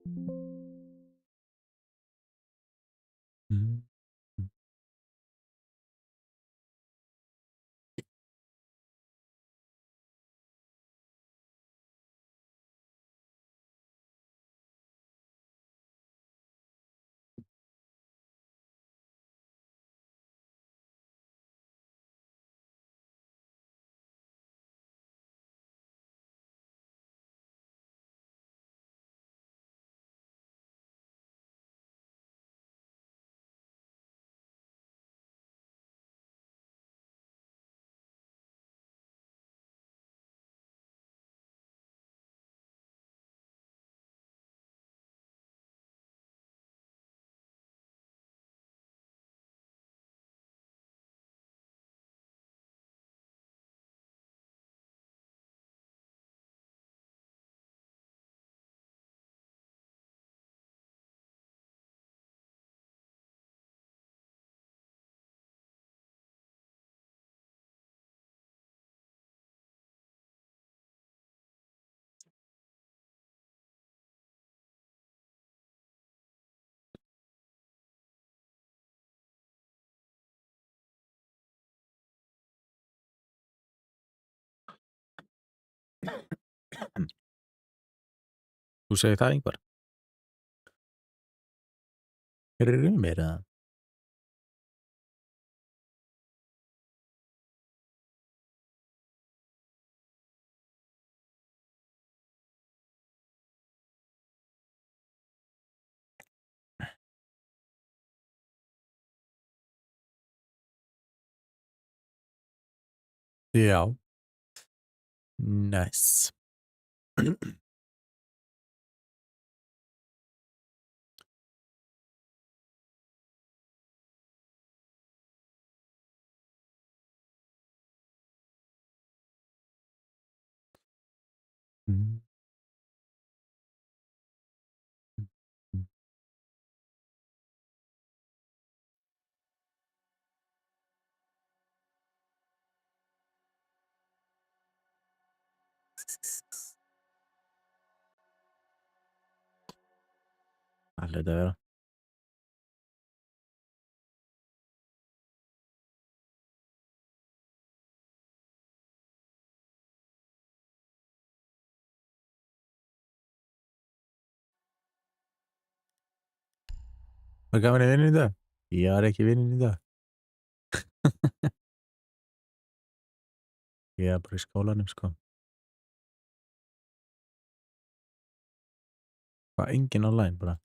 Mm. Þú segir það, Ingvar? Heyrðirðu í mér eða? Já. Nice. Mm. Mm. Það hlaut að vera. Var gaman í vinnunni í dag? Ég var ekki í vinnunni í dag. Ég var bara í skólanum, sko. Var enginn online bara.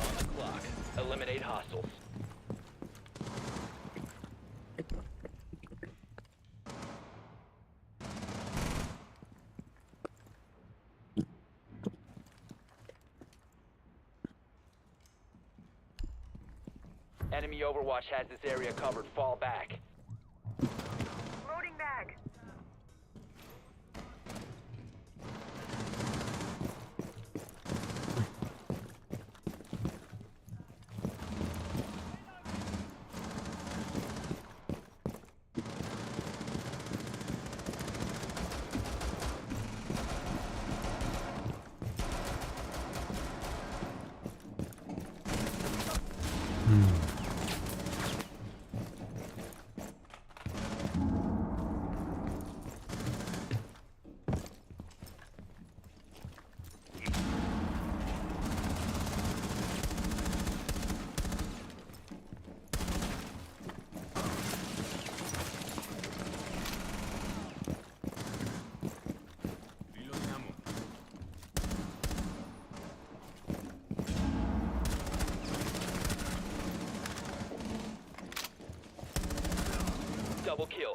On the clock. Eliminate hostiles. Enemy Overwatch has this area covered. Fall back. Loading bag. double kill.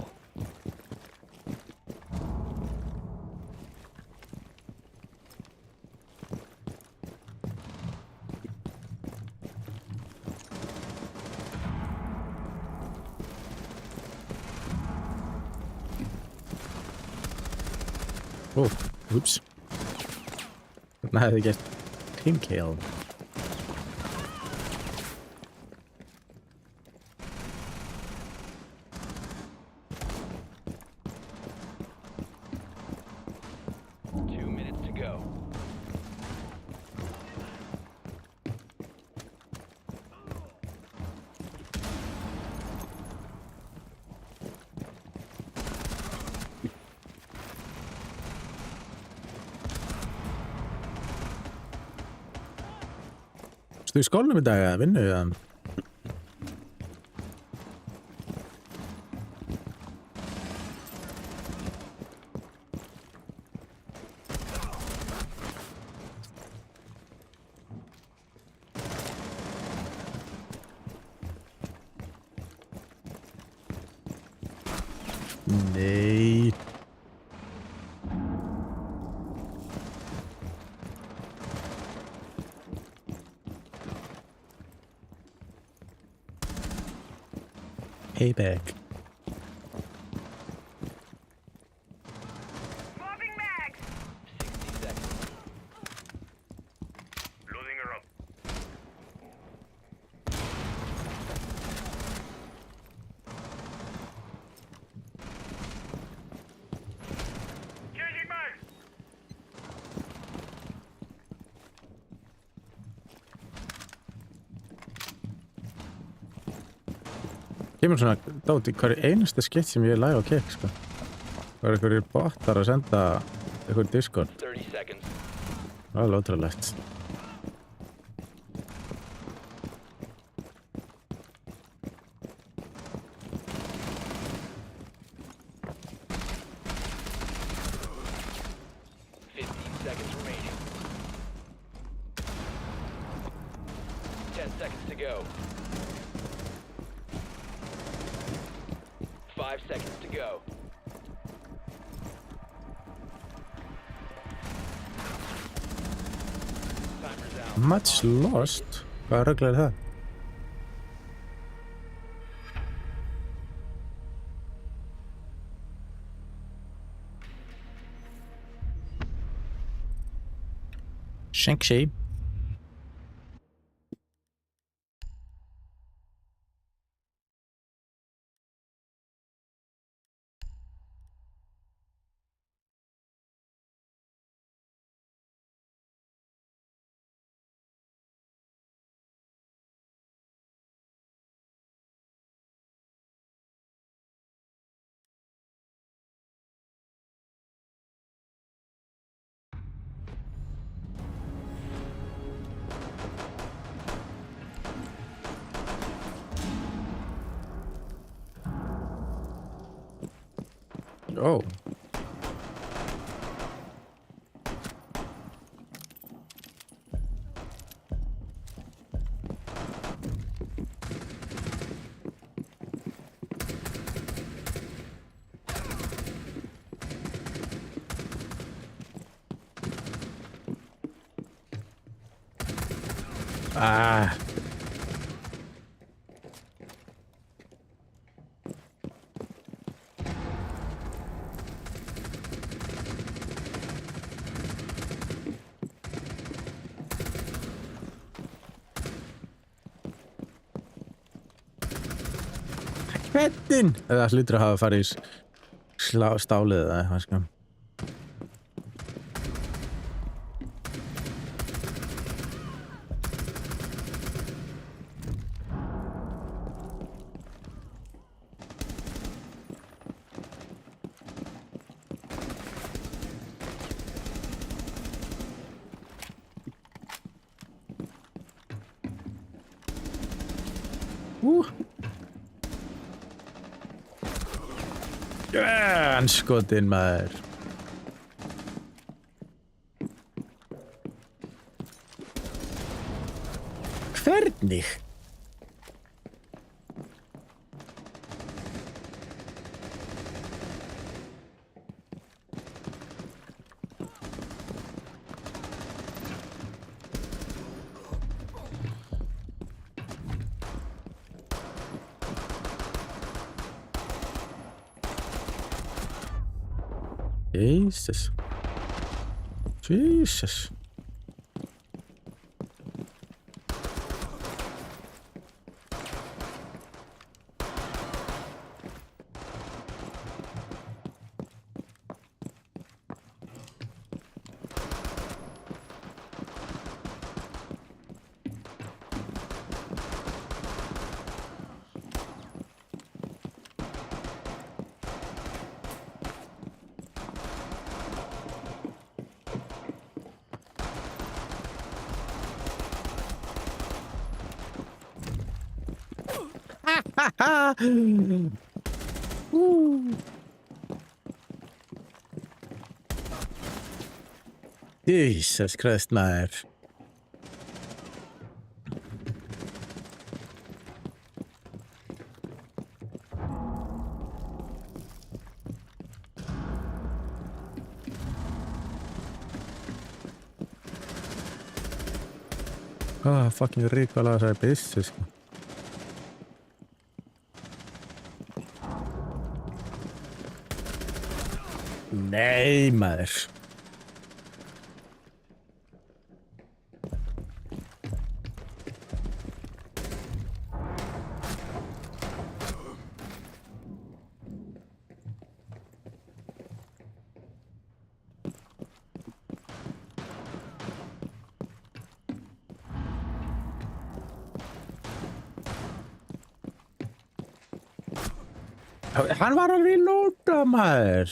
Oh, oops. Þarna hefði gert team kill. To go. Stu í skólanum í dag að vinna við hann? Nei. Payback. Swapping mags. 60 seconds. Loading her up. Changing mags. Kemur svona dót í hverju einasta skipt sem ég er live á Kick, sko. Það er einhverjir bottar að senda einhverjir Discord. 30 seconds. Það er ótrúlegt. Seconds remaining. 10 seconds to go. 5 seconds to go. Timer's out. Much lost? Hvað röglega er það? Shang-Chi. Oh. Ah. Hvernig? Það hlýtur að hafa farið í stálið eða eitthvað, sko. Anskotin, maður. Hvernig? Jesus. Jesus. Jesus Christ, maður. Fucking ríkala þessari byssu, sko. Nei, maður. Hann var að reloada, maður.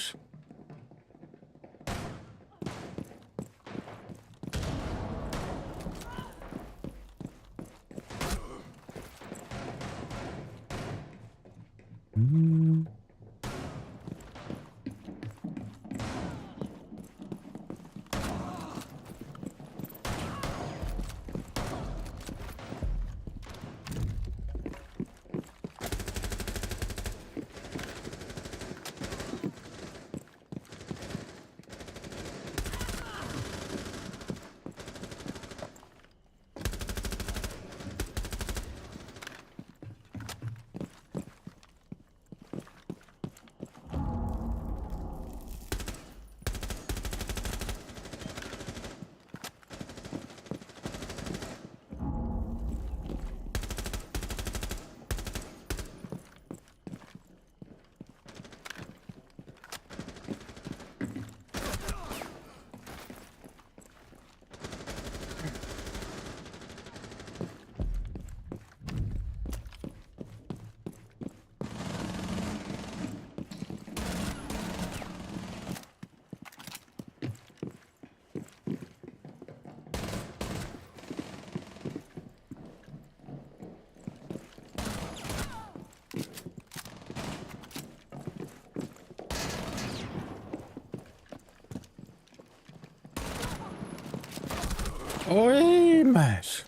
Oj, maður.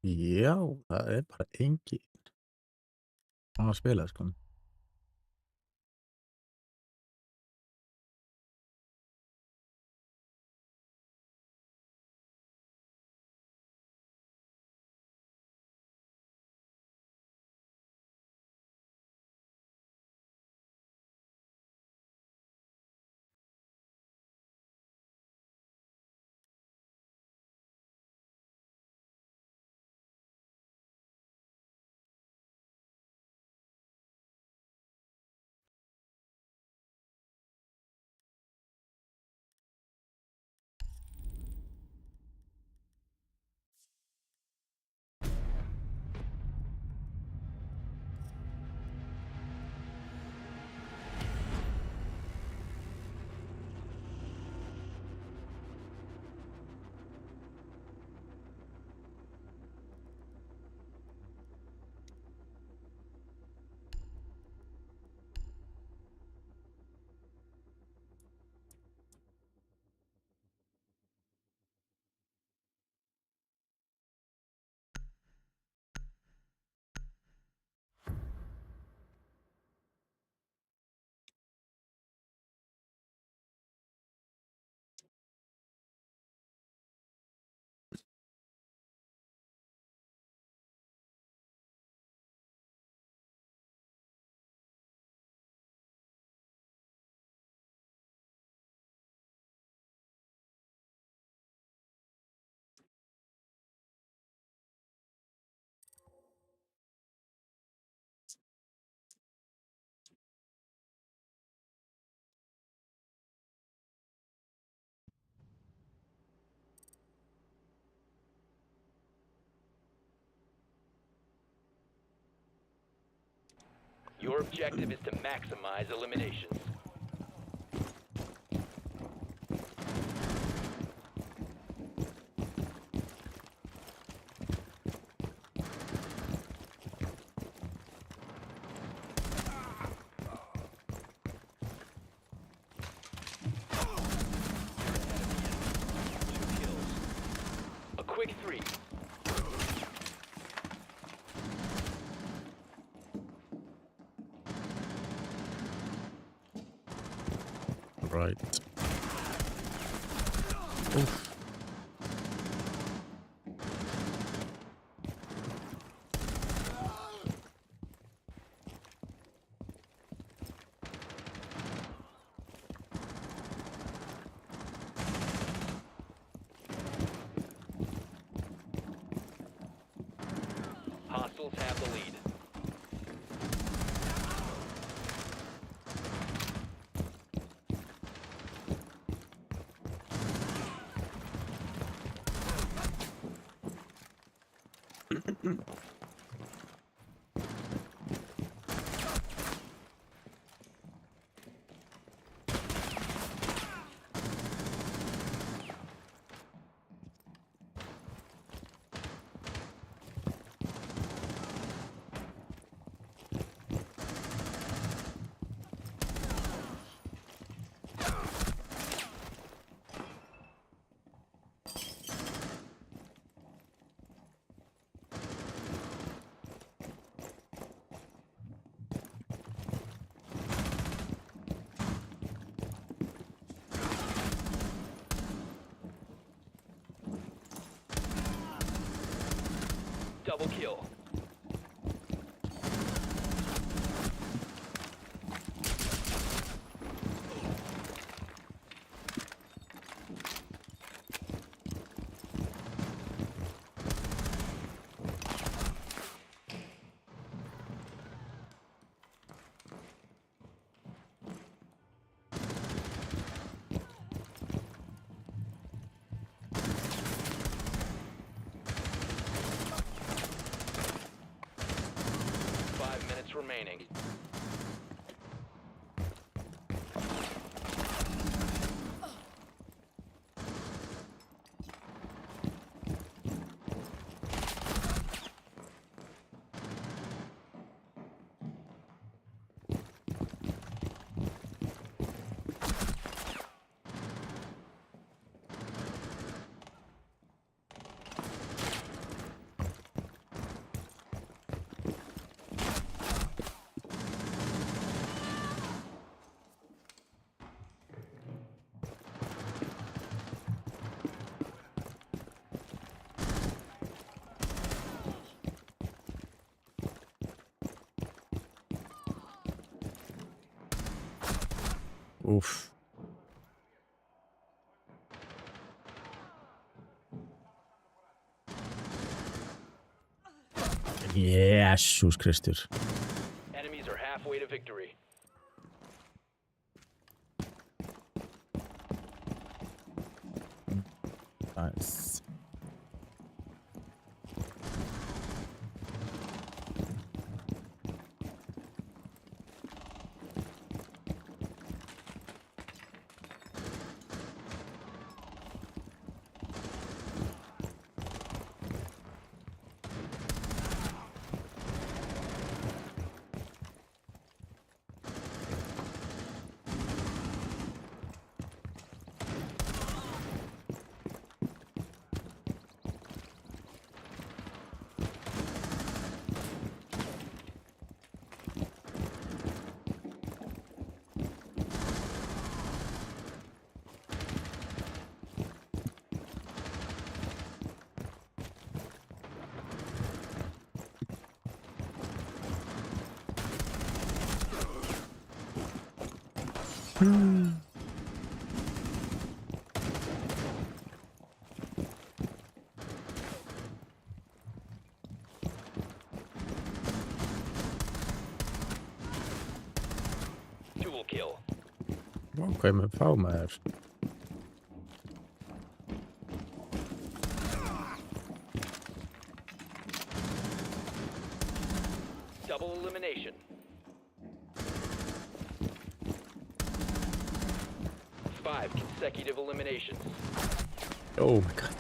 Já, það er bara engin að spila, sko. Your objective is to maximize eliminations. A quick 3. Right. Oof. Hostiles have the lead. Double kill. Remaining. Oof. Jésús Kristur. Enemies are halfway to victory. Nice. Dual kill. Vá, hvað er með fá maður? Double elimination. 5 consecutive eliminations. Oh my god.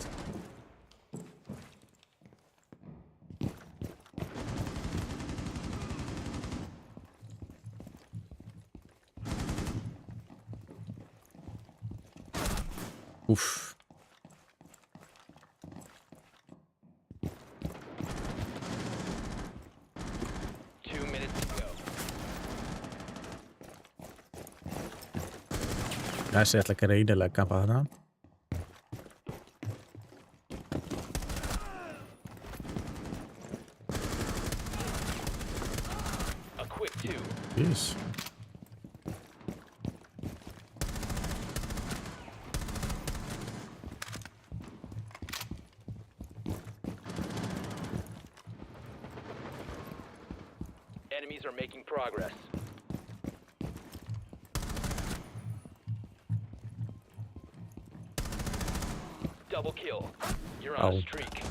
Uff. 2 minutes to go. Þessi ætla ekki reynilega að kampa þarna. A quick 2. Yes. Enemies are making progress. Double kill. You're on Oh. a streak.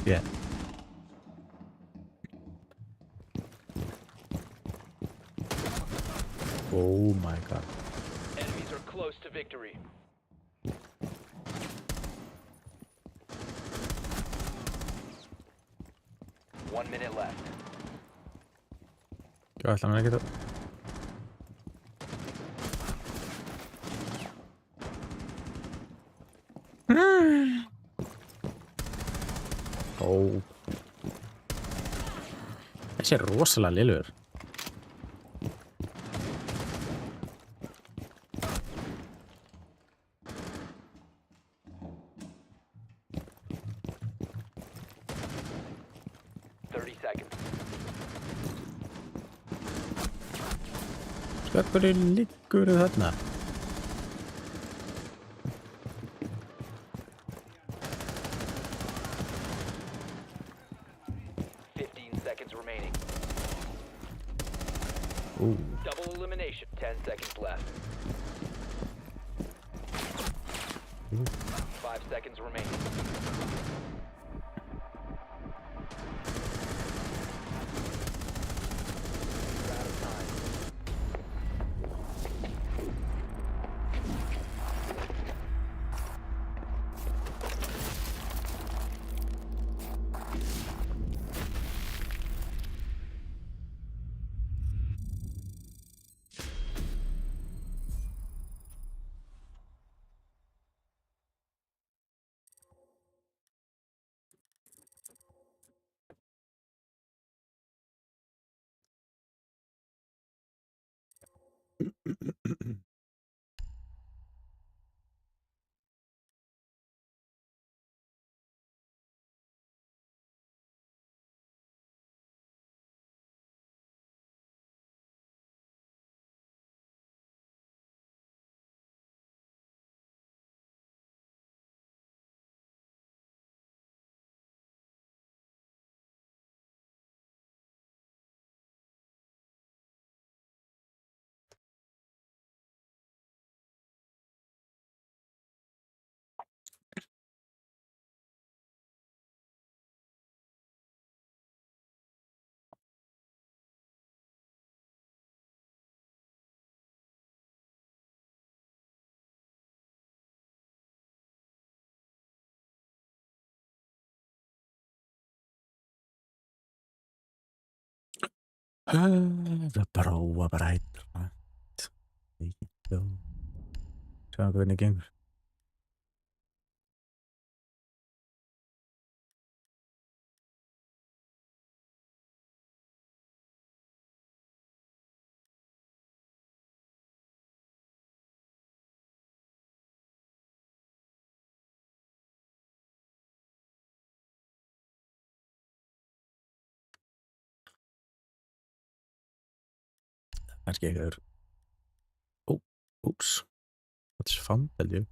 Yeah. Oh my god. Enemies are close to victory. One minute left. Hvað ætla hann að geta? Ó. Þessi er rosalega lélugur. Hvernig liggur þarna? Double elimination. 10 seconds left. 5 seconds remaining. You're out of time. Það prófa bara einn. Sjáum hvernig gengur. Kannski einhver. Ó, úps. Wat is van, held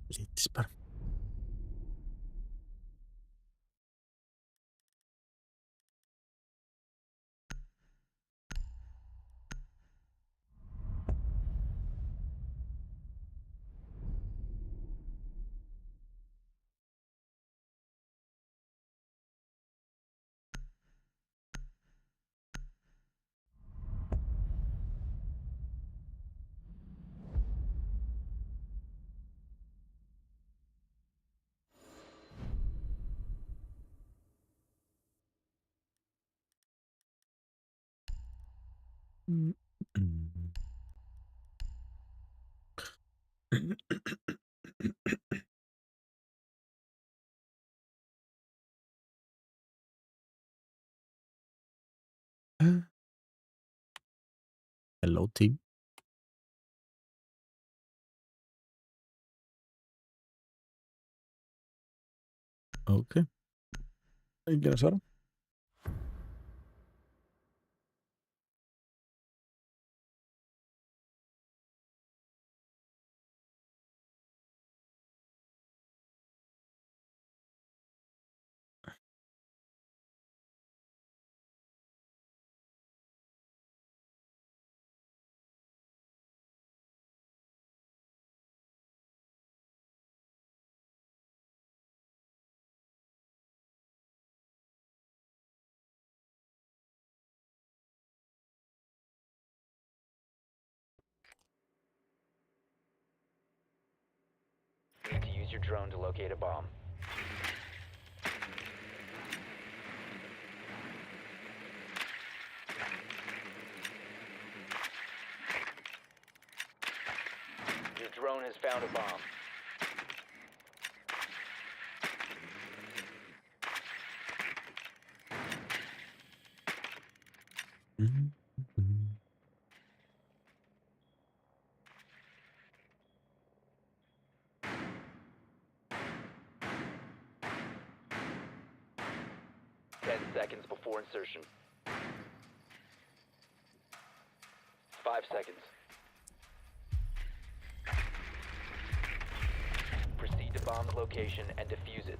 Lítið bara. Hello team. Ok. Enginn að svara. You need to use your drone to locate a bomb. Your drone has found a bomb. Seconds before insertion. 5 seconds. Proceed to bomb's location and defuse it.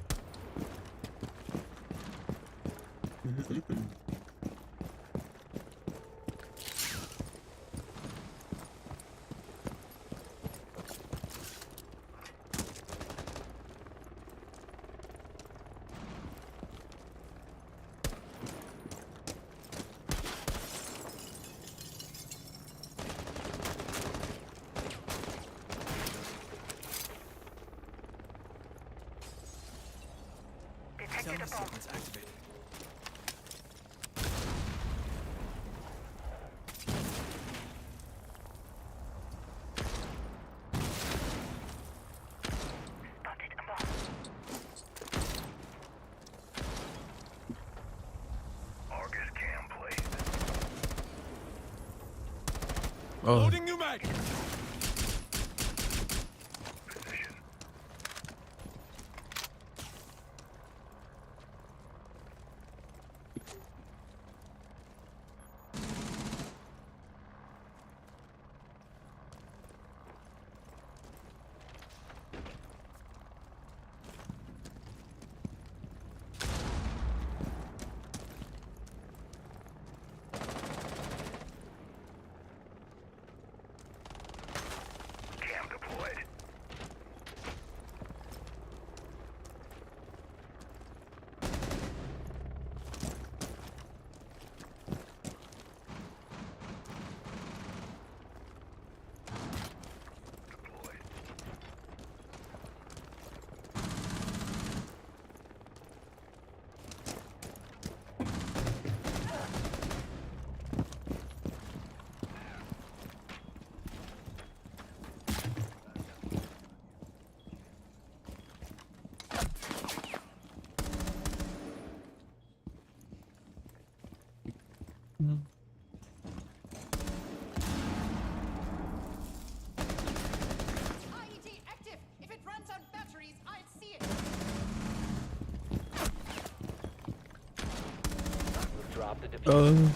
Detected a bomb. Spotted a bomb. Argus cam placed. Oh. Loading new mag. Position. IED active. If it runs on batteries, I'll see it. We've dropped the diffuser.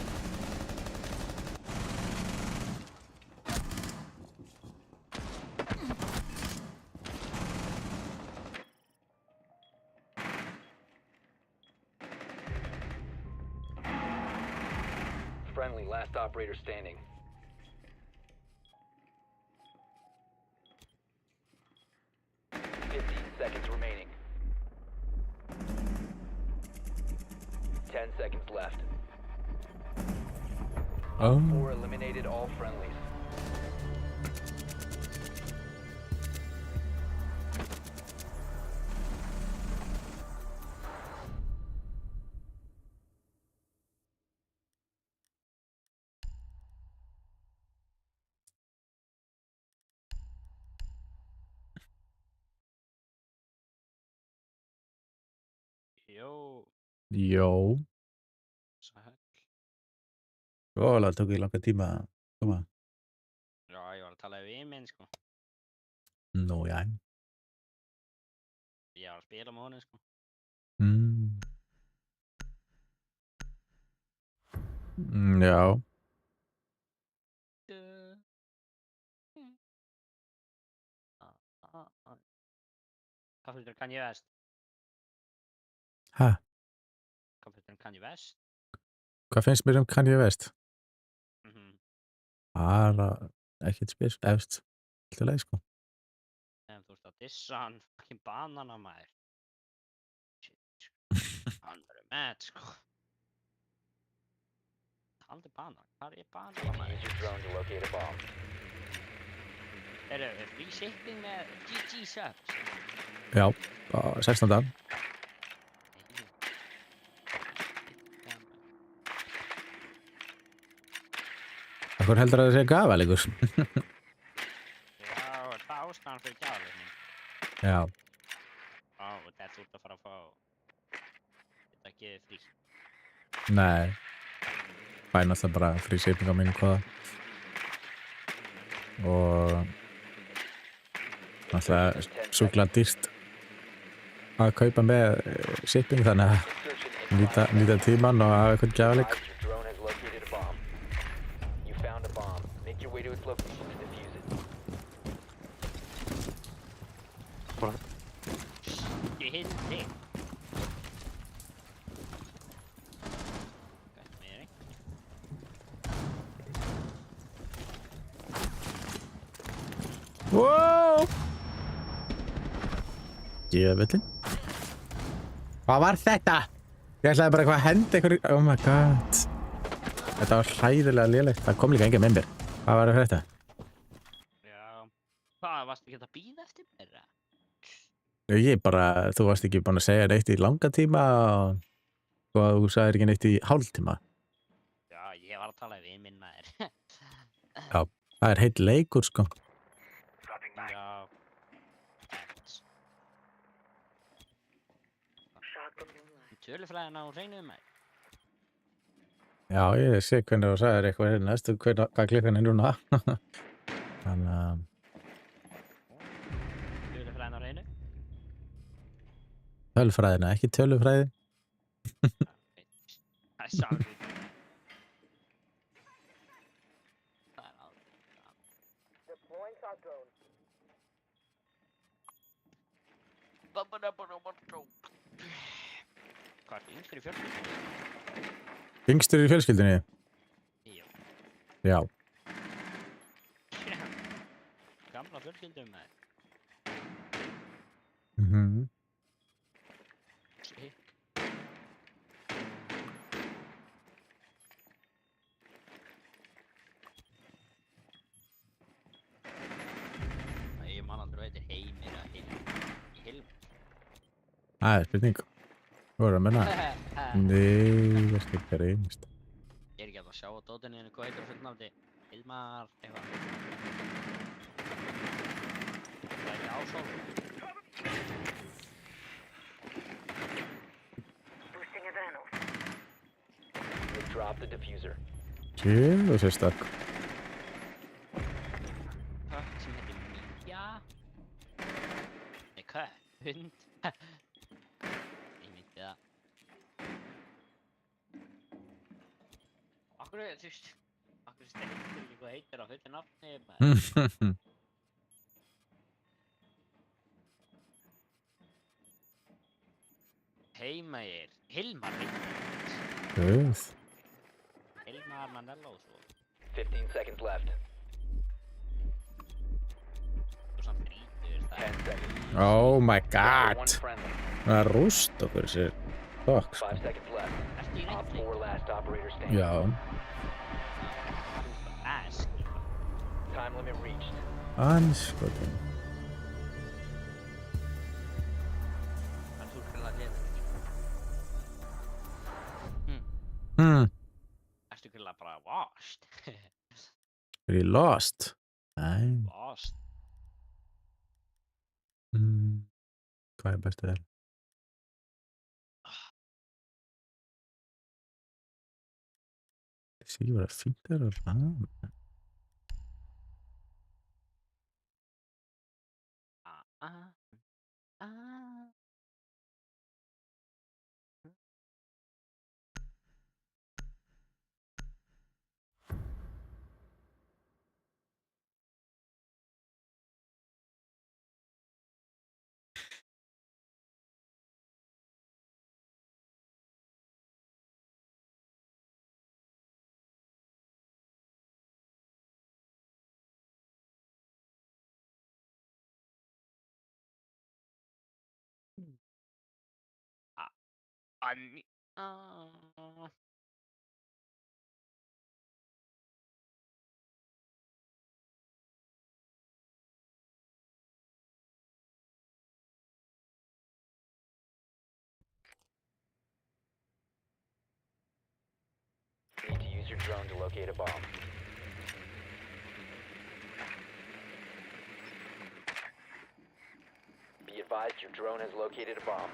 Friendly, last operator standing. Seconds remaining. 10 seconds left. Oh. 4 eliminated all friendlies. Jó, Jó. sæll. Það tók ég langa tíma að koma. Já, ég var að tala við minn, sko. Nú, já. Ég var að spila með honum, sko. Já. Hvað finnst þér Kanye West? Hæ? Hvað finnst þér Kanye West? Hvað finnst mér Kanye West? Bara ekkert spes, efst. Alltaf leið, sko. Ef þú veist að dissa hann fucking banana maður. Shit, sko. Hann verður mad, sko. Taldi banan, hvað er banan maður? Use your drone to locate a bomb. Er free shipping með GG subs? Já, á 16. Hvað heldur að það sé gafalegur? Já, það ástæðan fyrir gjafleiknum. Já. Ó, þetta út að fara að fá. Þetta gefið frí. Nei. Fæ náttúrulega bara free shipping á mínu kóða. Og náttúrulega sjúklega dýrt að kaupa með shipping, þannig að nýta tíman og hafa eitthvað gjafaleik. Your drone has located a bomb. You found a bomb. Make your way to its location to defuse it. Ég hinn þig. Gæti mér einhvern. Wow! Djöfullinn. Hvað var þetta? Ég ætlaði bara eitthvað að henda ykkur. Oh my god. Þetta var hræðilega lélegt. Það kom líka enginn með mér. Hvað var þetta? Já. Hvað, varstu ekki að bíða eftir mér? Ég bara, þú varst ekki búin að segja neitt í langa tíma og þú sagðir ekki neitt í hálftíma. Já, ég var að tala við minn maður. Já, það er heill leikur, sko. Dropping back. Já. Facts. Shotgun moonlight. Tölufræðin á hreinuðum maður. Já, ég sé hvernig þú sagðir eitthvað hérna næstu hvað klukkan er núna. Þannig að Tölufræðin á hreinu. tölfræðina, ekki tölufræði. Það er samrýtt. Það er aldrei. Deploying shot drone. Hvað er yngstur í fjölskyldunni? Yngstur í fjölskyldunni? Jú. Já. Gamla fjölskyldum maður. Sick. Ég man aldrei hvað heitir Heimir eða Hilm. Það er spurning. Þú voru að menna. Nei, það er ekki reynist. Ég er ekki að sjá á dótinu henni hvað heitir fullnafni. Hilmar eitthvað. Það er ekki Ásól. Boosting adrenaline. You've dropped the diffuser. Jú, sérstak. Kött sem heitir Mía. Nei, kött. Hund. Ég myndi það. Akkur, þú veist, akkur stendur ekki hvað heitir á fullu nafni, maður. Heimair, Hilmar Reykjavík. Guð. Hilmar Mandello og svo. 15 seconds left. Svo samt frítur, það 10 seconds. Oh my One god. friendly. Það er rúst okkur sér. Fokk, sko. 5 seconds left. Ertu í Op reyndli? 4 last operator standing. Já. Ask. Time limit reached. Anskotin. Það þú grilla liður. Ertu grilla bara washed? Er ég lost? Nei. Lost. Hvað er bestu þér? Þessi ekki verið fínt þér að ræða. Ah. Ah. Need to use your drone to locate a bomb. Be advised your drone has located a bomb.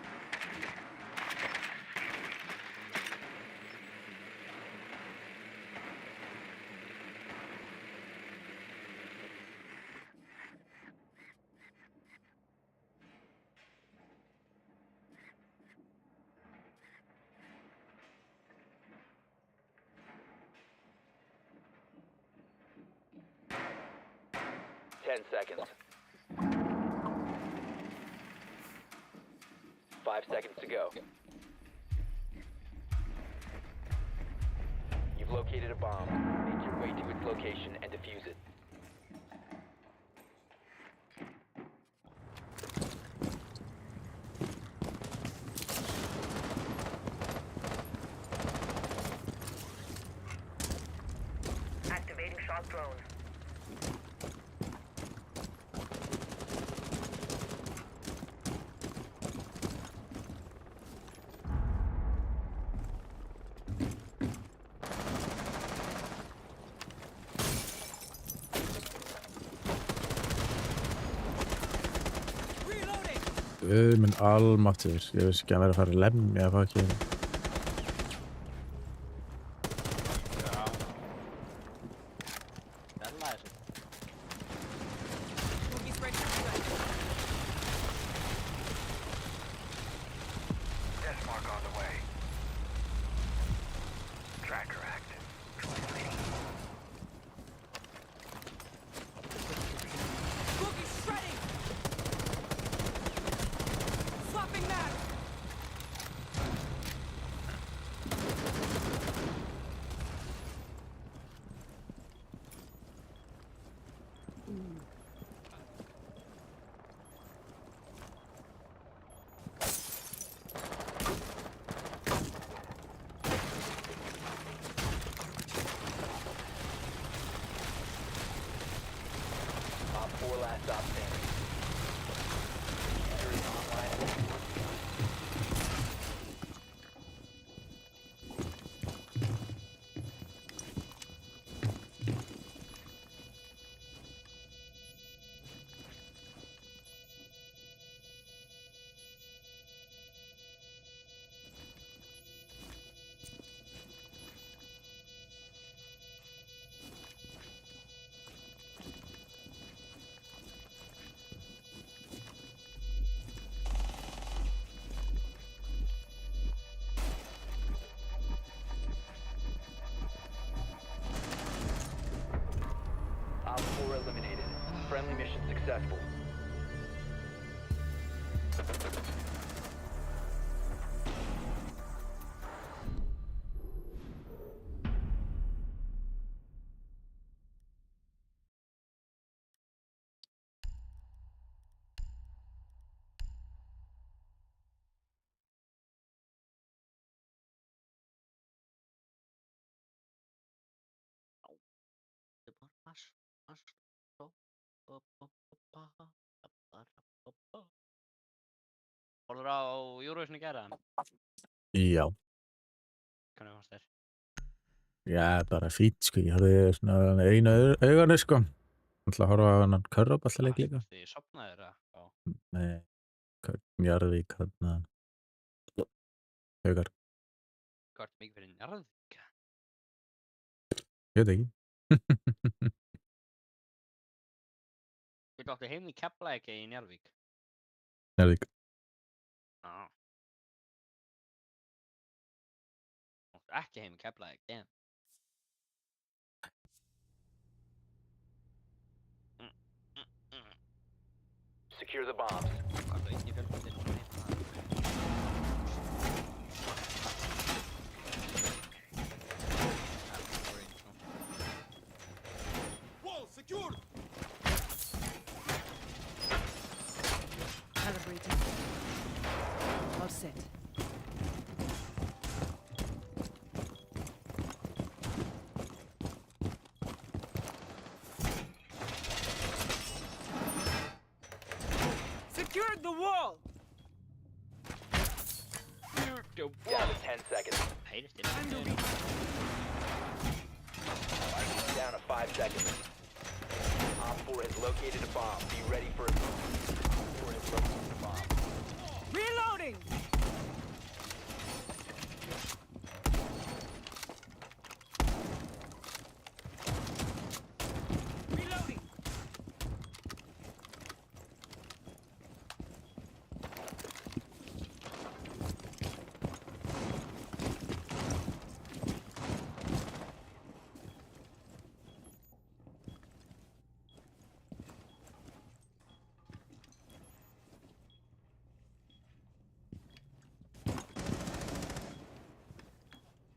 Ten seconds. 5 seconds to go. You've located a bomb. Make your way to its location and defuse it. Activating shock drone. Guð minn almáttur. Ég veist ekki að vera að fara að lemja að fá ekki. Bella þessu. Death mark on the way. Tracker active. Boogie's shredding! Swapping mag! Op 4 last stop standing. Security online. Friendly mission successful. Horfður á Eurovision í gæra? Já. Hvernig fannst þér? Já, bara fít, sko. Ég hafði svona einu auganu, sko. Ætla að horfa á hann körfuboltaleik líka. Því sopnaðir að? Já. Nei, Njarðvík, þarna. Haukar. Hvað ert mikið fyrir Njarðvík? Ég veit ekki. Þú áttu heim í Keflavík í Njarðvík? Njarðvík. Já. Þú áttu ekki heim í Keflavík, damn. Secure the bombs. Hvað veit ég fjölskyldinu? Calibrating. All set. Secured the wall! Down to 10 seconds. Heyrist þér? Down to 5 seconds. Op 4 has located a bomb. Be ready for a move. Op 4 has located a bomb. Reloading! Reloading!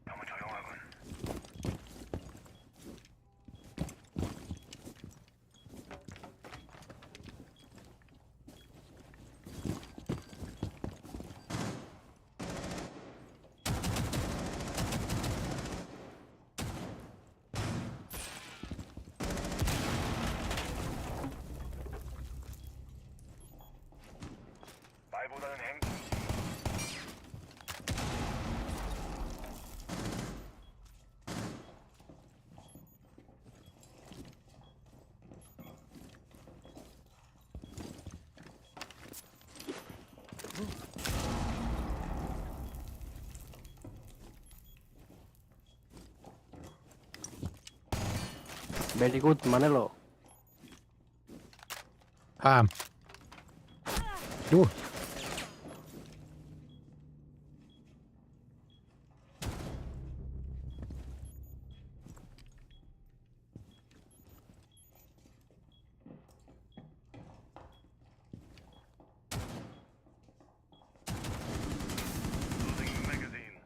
Vamos a lo hago. 말보다는 행. Very good, Manelo. Ha. Loading magazine.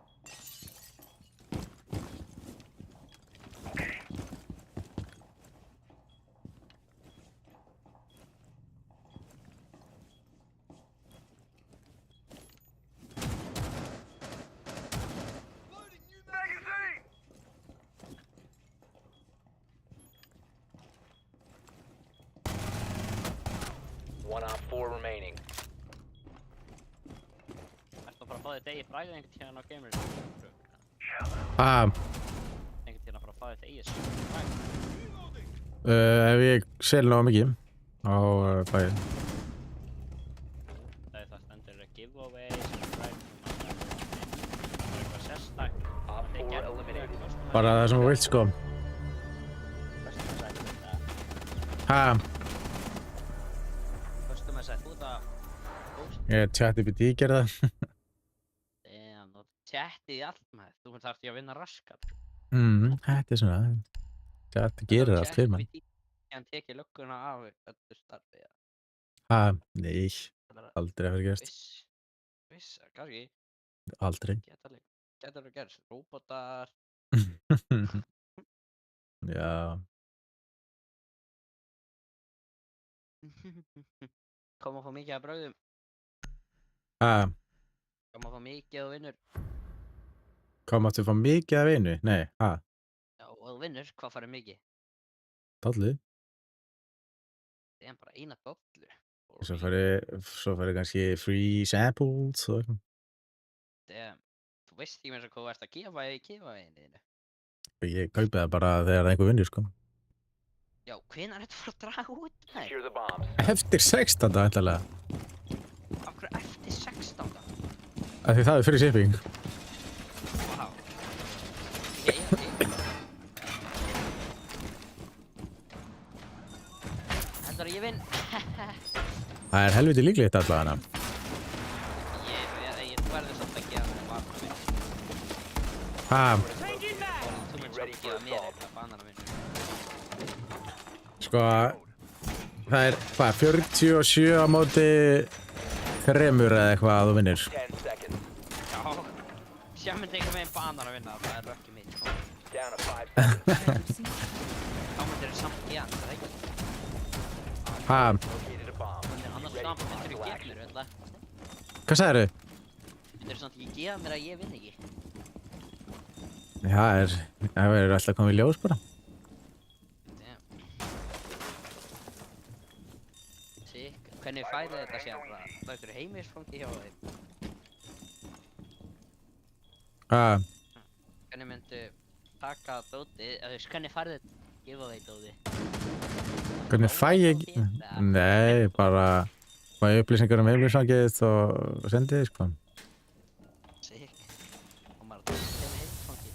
Okay. Loading new magazine. One Op 4 remaining. Ertu að fara að fá þér degi fræði einhvern tíðan á Gamer's? Ha. Einhvern tíðan að fara að fá þér degi fræði? Ef ég sel nóg mikið á bæði. Það stendur giveaway sem fræði. Það er eitthvað sérstakt. Op 4 eliminated. Bara það sem þú vilt, sko. Ha. Custom að setja út að post. Ég ChatGPT gerði það. Damn, þú tjettið í allt með. Þú þarft ég að vinna raskat. Þetta er svona. Chat gerir allt fyrir mann. Já, hann tekið lögguna af öllu starfi, ja. Nei, aldrei að vera gerst. Viss, kannski, Aldrei. geta alveg gerst, róbótar, Já. koma að fá mikið af brögðum, koma að fá mikið og vinnur, Hvað máttu fá mikið af einu? Nei, já, og þú vinnur, hvað farið mikið? dollu. Það er bara eina dollu. Svo færi kannski free samples og eitthvað. Þú veist ekki með þess að hvað þú ert að gefa í giveawayinu. Ég kaupi það bara þegar einhver vinnur, sko. Já, hvenær er þetta fyrir að draga út? Nei, Secure the bombs. Eftir 16. Væntanlega. af hverju eftir 16. Af því það er free shipping. Vá. Ok. Heldur að ég vinn? Það er helviti líklegt allavega. Ég verður samt að gefa mér varna minn. Changing mag! Þú mun samt gefa mér eitthvað banana minn. Sko, það er, 47 á móti 3 eða eitthvað að þú vinnir. 10 seconds. Já. Sjá myndi einhver meginn banana vinna, það er rökkið mitt. Down to 5 seconds. Þá myndir þið samt gefa mér, það ekki? Located a bomb. Annars samt myndir þið gefa mér, veit það? Hvað sagðirðu? Myndir þið samt ekki gefa mér að ég vinn ekki? Já, það er alltaf komið í ljós bara. Sikk, hvernig færið þetta sér bara? Það er fyrir heimilisfangi hjá þeim. Hvernig myndu taka dótið, eða þú veist, hvernig færið þetta gefa þeim dótið? Hvernig fæ ég ekki? Nei, bara fæ upplýsingar heimilisfangið og sendi þið, sko. Sikk. Og maður dótið þeim heimilisfangi.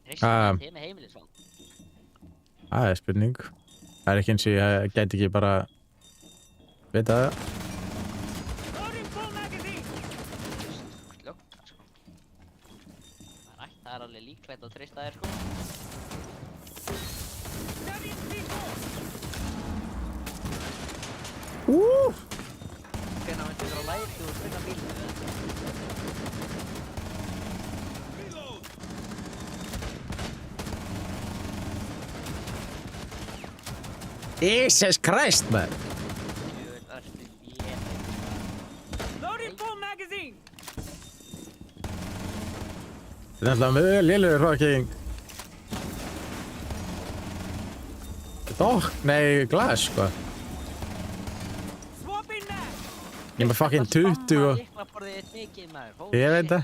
Reistum þeim heimilisfang. Það er spurning. Það er ekki eins og ég gæti ekki bara vita það. Loading full magazine! Klokka, sko. Það er alveg líklegt að treysta þér, sko. Studying people! Hvenær myndir þú að læra þú að spila bílum? Jesus Christ, man! Loading full magazine! Þetta er alltaf mjög lélugur fucking... Nei, glas, sko. Swapping mag! Ég er með fucking 20 og... Ég veit það.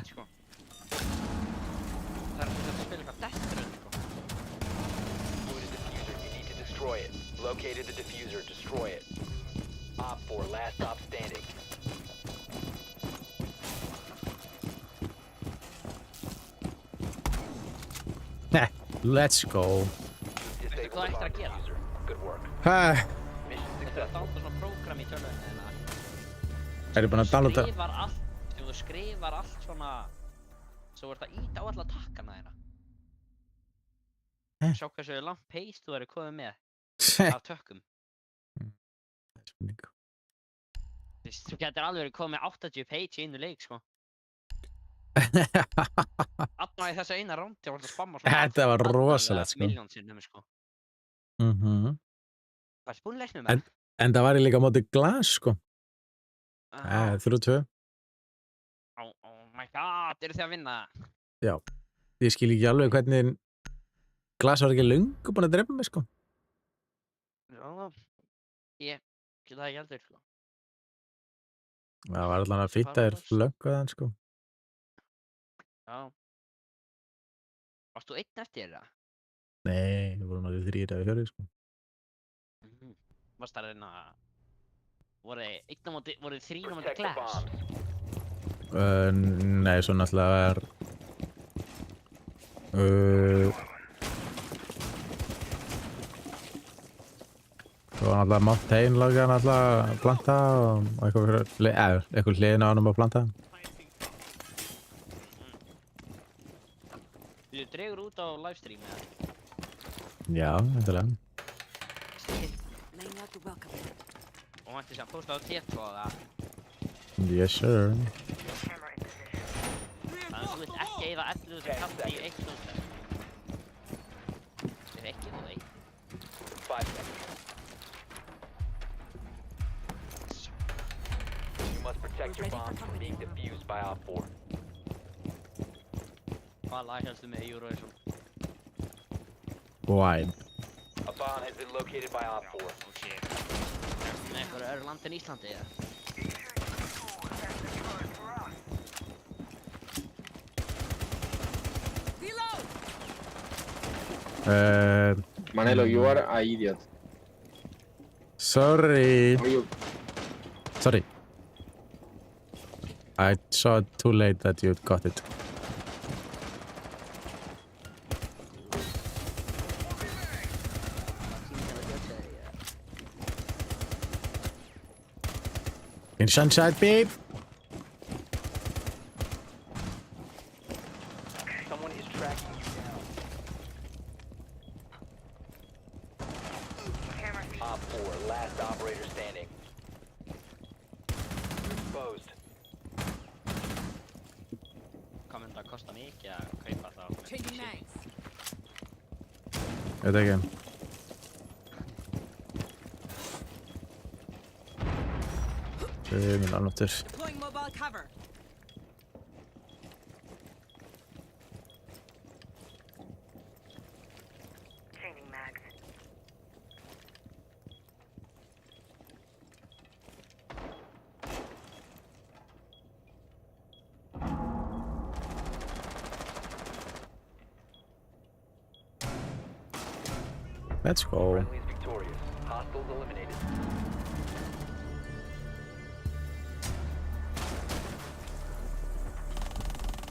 Það er að spila eitthvað Death Stranding, sko. Food a diffuser. You need to destroy it. Located the diffuser. Destroy it. Op 4, last stop standing. Let's go. Disable Hvað the ættir að bomb gera? diffuser. Good work. Mission Þetta er að successful. downloada svona prógram í tölvunni þina. Er ég búinn að downloada? Ef þú skrifar allt svona, svo ert að íta á alla takkana þína. Sjá hversu langt pace þú eru komið með af tökkum. Þú getur alveg verið komið með 80 page í einu leik, sko. Alla í þessu eina rándi var þetta að spamma svona. Þetta var rosalegt, sko. Miljón sinnum, sko. Hvað er spúnleiknum með? En það var ég líka á móti glas, sko. 3-2. Oh my god, eru þið að vinna? Já. Ég skil ekki alveg hvernig glas var ekki löngu búin að drepa mig, sko. Já, ég get það ekki heldur, sko. Það var allan að fýta þér flögguðan, sko. Já. Varst þú einn eftir það? Nei, það voru náttúrulega 3 eða 4, sko. Varst það að reyna að... voru þið 3 á móti Protect the Glass? bombs. Nei, svo náttúrulega er... Svo var náttúrulega Mountain laga náttúrulega að planta og eitthvað hliðina á honum að planta. Þú dregur út á livestream eða? Já, endilega. Laying out the welcome. Og vænti sem posta á TikTok eða? Yes, sir. Þannig að þú vilt ekki eyða 11.000 kallt í 1 stund. Ef ekki þú veit. 5 seconds. You must protect your bombs from being defused by Op 4. Hvað lag helstu með Eurovision? Wine. A bomb has been located by Op 4. Oh shit. Með einhverju öðru land en Íslandi eða? Reload! Manelo, you are an idiot. Sorry. How you? Sorry. I saw it too late that you got it. In sunshine, babe. Someone is tracking you down. Op 4, last operator standing. Exposed. Hvað myndi það kosta mikið að kaupa þá? Changing mags. Þetta ekki. Minn alveg. Deploying mobile cover. Changing mags. Let's go. Friendly is victorious. Hostiles eliminated.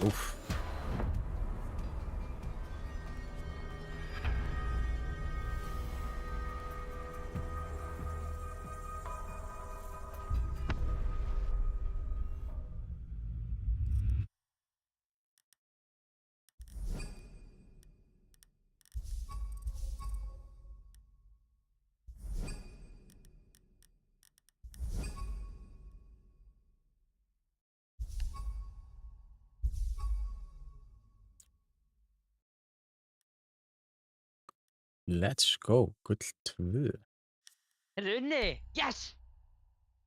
Úff. Let's go. Gull 2. Heyrðu unni! Yes!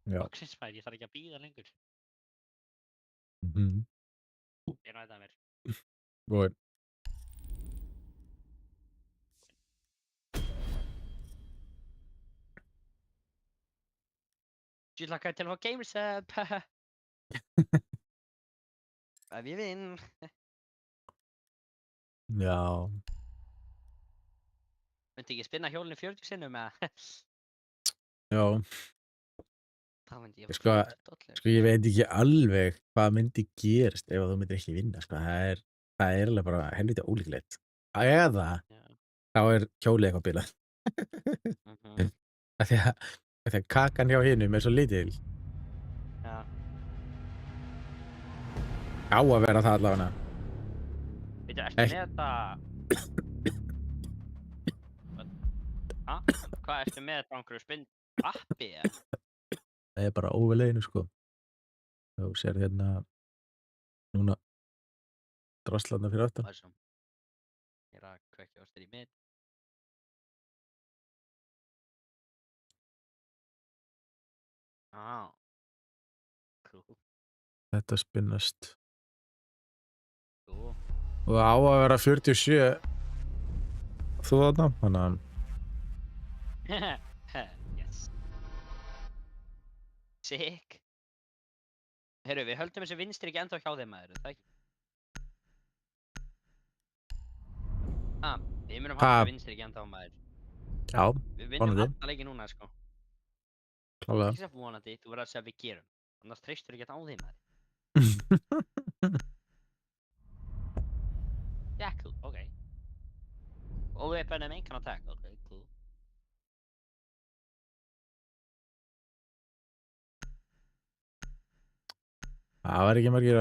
Já. Loksins maður, ég þarf ekki að bíða lengur. Mhm. Ég ræði það mér. Góður. Ég hlakkaði til að fá GameStop. Ef ég vinn. Já. Myndi ekki spinna hjólinu 40 sinnum eða? Já. Þá myndi ég Sko, ég veit ekki alveg hvað myndi gerast ef þú myndir ekki vinna, sko. Það er alveg bara helviti ólíklegt. Eða Já. þá er hjólið eitthvað bilað. Af því að kakan hjá hinum er svo lítil. Já. Á að vera það allavega. Veitu, ertu með þetta? Hvað ertu með þetta á einhverju appi eða? Það er bara óvileginu, sko. Þú sér hérna núna draslarna fyrir aftan. Awesome. Ég er að kveikja á styr í mitt. Cool. Þetta spinnast. Cool. Og það á að vera 47 þú þarna, þannig að Yes. Sick. Heyrðu, við höldum þessi vinstri ekki ennþá hjá þeim maður, það ekki? Við munum halda þessi vinstri ekki ennþá maður. Já, Við vinnum vonandi. alla leiki núna, sko. Klálega. Ekki sem vonandi, þú verður að segja að við gerum. Annars treystur ekki á þeim maður. Yeah, cool, okay. All weapon and main can attack, okay, cool. Það var ekki margir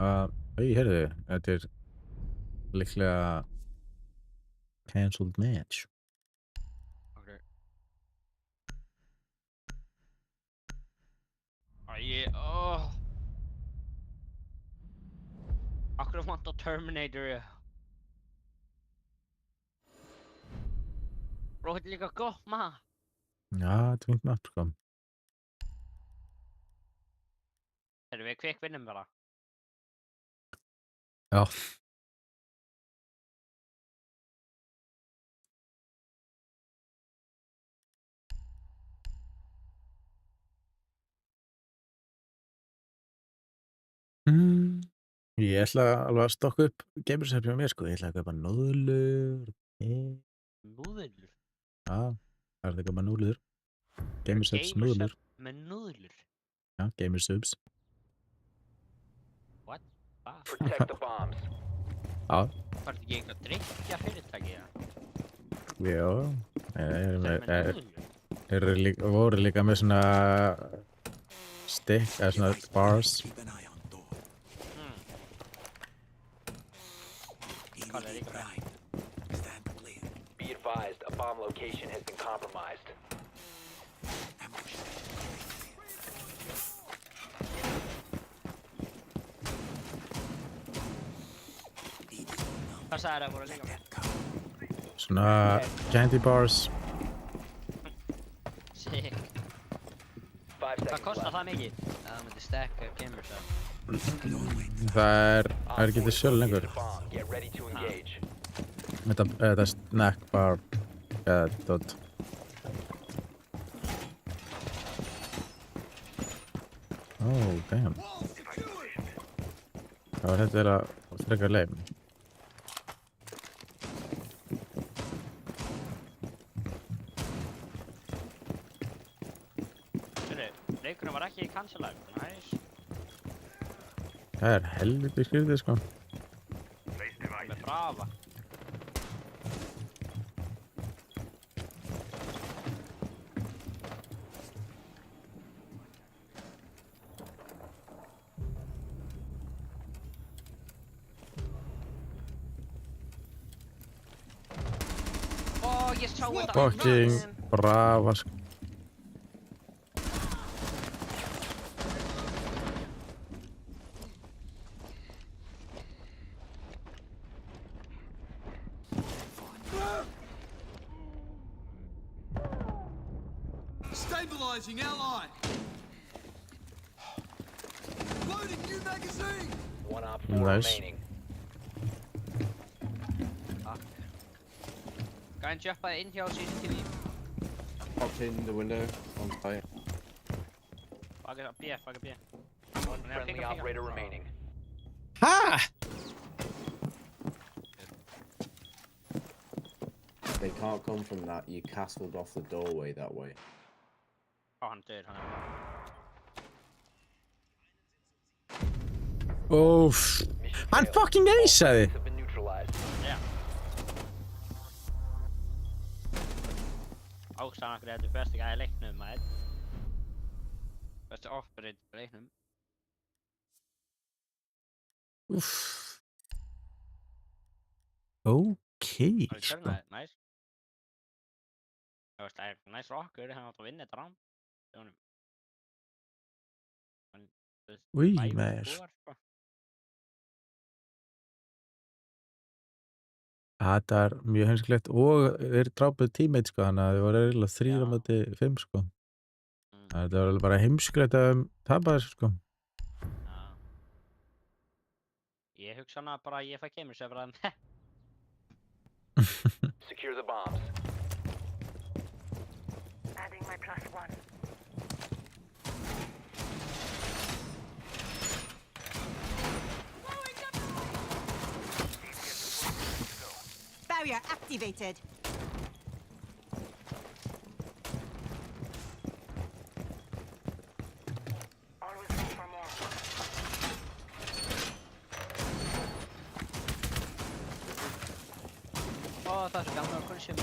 að heyrðu, þetta er líklega cancelled match. Ok. Æ, Akkur vant á Terminator, já. Bro, þetta er líka gott, maður. Já, þetta er fínt map, sko. Erum við kvikk vinnum bara? Já. Ég ætla alveg að stokka upp gamersherfi á mér, sko. Ég ætla að kaupa núðlur. Núðlur? Já, það er að kaupa núðlur. Gamersubs núðlur. Með núðlur? Já, gamersubs. What? Hvað? Protect the bombs. Já. Var þetta ekki eitthvað drikja fyrirtæki, já? Já. Þeir með núðlur? Voru líka með svona stick, eða svona bars. Hvað er líka með? Be advised, a bomb location has been compromised. Hvað sagði það voru líka með? Svona candy bars. Sick. 5 Hvað seconds kostar left. það mikið? Það myndi stekka gamers að. Það er ekki til sölu lengur. Bomb. Get ready to engage. Þetta snack bar. Eða dot. Oh, damn. Það var þetta að frekar leið. Leikurinn var ekki cancellað. Nice. Það er helviti skrítið, sko. Með brafa. Ég sá þetta. Fucking brava, sko. Stabilizing ally. Loading new magazine. One op 4 Nice. remaining. Gæn jumpaði inn hjá CCTV. Popped in the window on fire. Baka B. One friendly operator remaining. Ha! They can't come from that. You castled off the doorway that way. Hann döður, hann Óf. Hann fucking aceði! Have been neutralized. Já. Ástæðan okkur þetta er besti gæði leiknum, maður. Besti operator leiknum. Úff. Ókei, Það er sko. kjörnaði, næs. Það er næs rockur, hann átt að vinna þetta rám. Új, maður. Þetta er mjög heimsklegt og þeir drápuð teammate, sko, þannig að þið voru eiginlega 3 á móti 5, sko. Þetta var alveg bara heimsklegt að tapa þessu, sko. Ég hugsa hana bara að ég fæ kemur sem bara Secure the bombs. Adding my +1. Barrier activated. Always look for more. það er svo gaman að koma sem í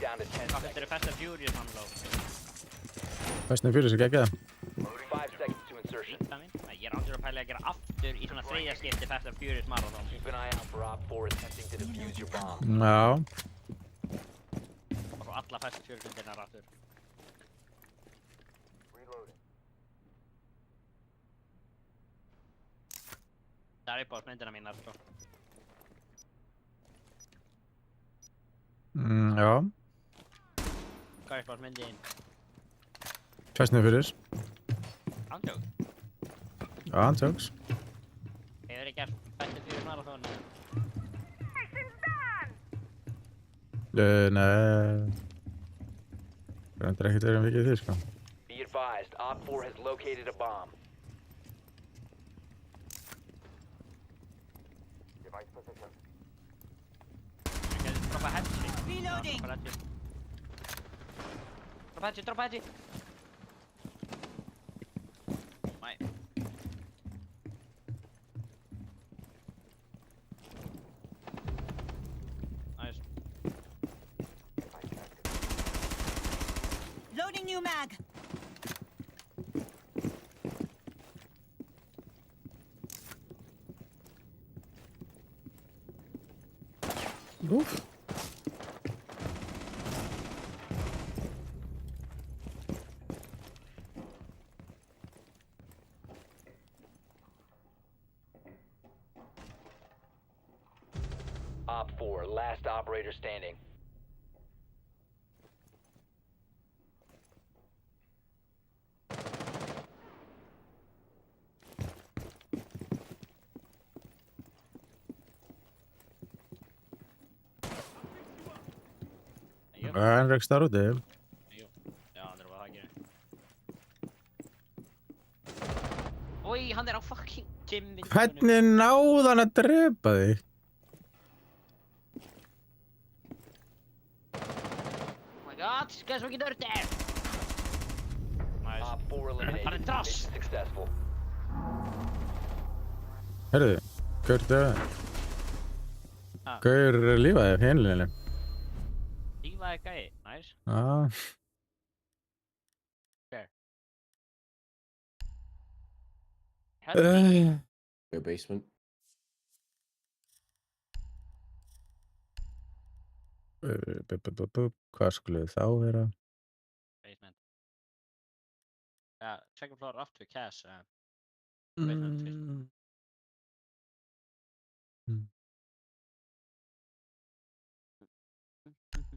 Down to 10 Þetta eru Fast and Furious hann lóð. Fast and Furious er geggjað. 5 seconds to insertion. Ég er aldrei að pæla að gera aftur aftur í svona þriðja skipti Fast and Furious Marathon. Keep an eye out for Op 4 attempting to defuse your bomb. Já. Og svo alla Fast and Furious myndirnar aftur. Reloading. Það er uppáhalds myndina mínar, sko. Já. Hvað er uppáhalds myndin? Fast and Furious. Andjók. Já, hann tóks. Hefur þið gert Fast and Furious Marathon? Nei. Það er ekkert verið mikið í því, sko. Be advised, Op 4 has located a bomb. Device position. Ég gæti droppa headshot. Reloading. Droppa headshot. Droppa headshot, droppa headshot. Nej. Nice. Loading new mag. Úff. Op 4, last operator standing. Hann rekst þar úti. Jú. Já, hann er bara það að gera. Oj, hann er á fucking gym-myndunum. Hvernig náði hann að drepa þig? Oh my god, guess we can do it there. Nice. Op 4 eliminated. Hann er trass. Mission successful. Herðu, Gaur lífaði hinlinni. Lífaði gæi, nice. Já. Fair. Go basement. Hvað skulle þá vera? Basement. Second floor after cash. Basement fyrst.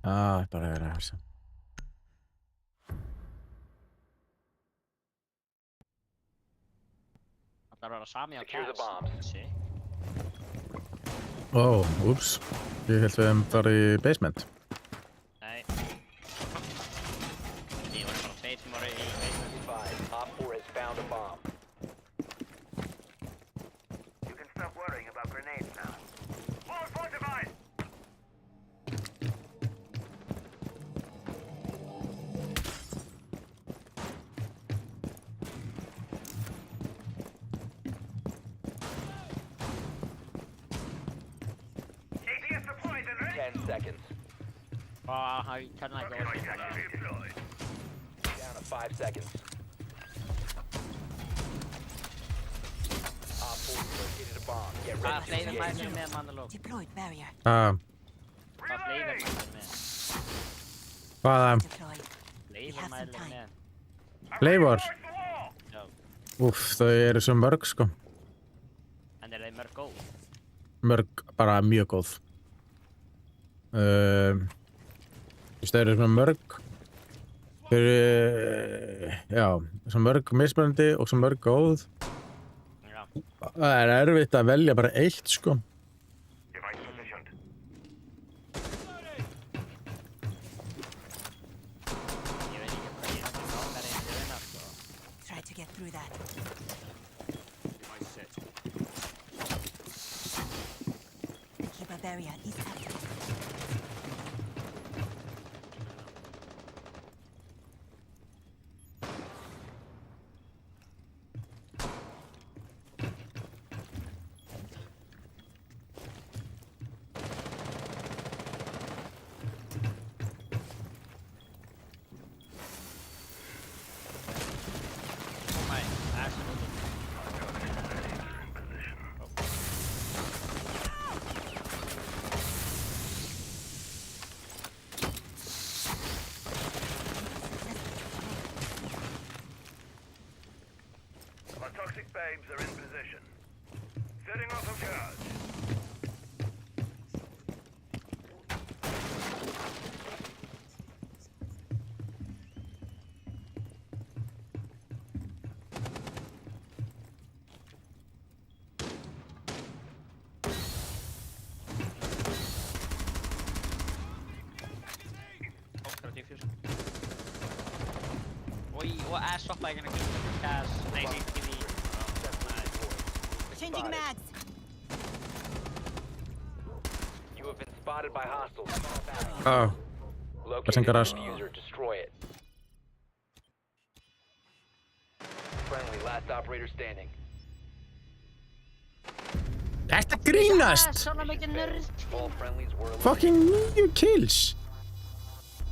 Bara vera þessa. Það var að sami á Secure the cash. bombs. Sí. Úps. Ég held við hefum farið í basement. Nei. Þið voru bara tveir sem voru í basement. Be advised, Op 4 has found a bomb. You can stop worrying about grenades now. All fortified! ATS deployed and ready. 10 seconds. How can I go? Deployed. Down to 5 seconds. Op 4 located a bomb. Get Hvað ready to fleiri engage. mælir með Mandalore? Deployed barrier. Hvað fleiri mælir með? Hvaða? Deployed. Fleiri mælir með? Flavor? Já. Úff, þau eru svo mörg, sko. En er þeir mörg góð? Mörg, bara mjög góð. Þau eru svona mörg. Þau eru, já, svo mörg mismunandi og svo mörg góð. Já. Það er erfitt að velja bara eitt, sko. Device positioned. Ég veit ekki hvað ég er að ganga reynd í rauna, sko. Try to get through that. Keep a barrier is active. Oh my, absolutely. Our toxic babes are in position. Setting off a charge. Óskar á diffusion. Oj, og ass-shoppa ekki neitt gas. Nei, sýtt í. Changing mags. You have been spotted by hostiles. Oh. Locate in the garage. diffuser, destroy it. Friendly, last operator standing. Þetta grínast! Svona mikið nörd. All friendlies were eliminated. Fucking 9 kills!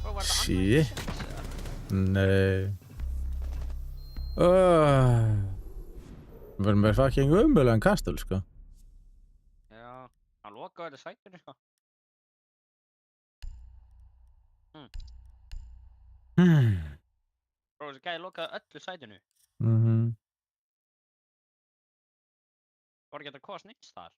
Bro, var þetta Shit. Nei. Við erum með fucking umöðulegan kastul, sko. Já, hann lokaði þetta sætinu, sko. Bro, þessi gæði lokaði öllu sætinu. Var ekki þetta kost neitt þar?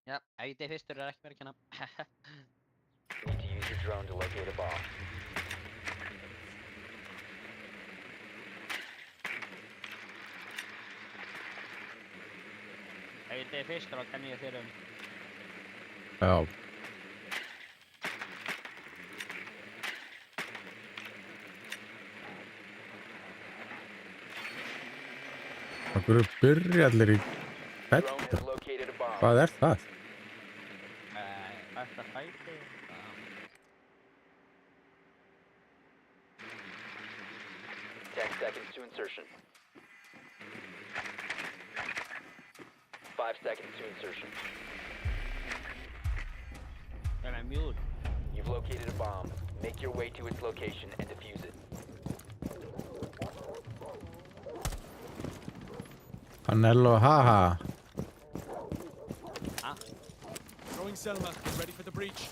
Já, æti fyrstur ekki verið að kenna. Need to use your drone to locate a bomb. Æti fyrstur og kenni ég þér Já. Okkur byrja allir í Drone betta. has located a bomb. Hvað er það? Þetta hætti. 10 seconds to insertion. 5 seconds to insertion. Það er mute. You've located a bomb. Make your way to its location and defuse it. Panello, haha. Throwing Selma. Get ready for the breach.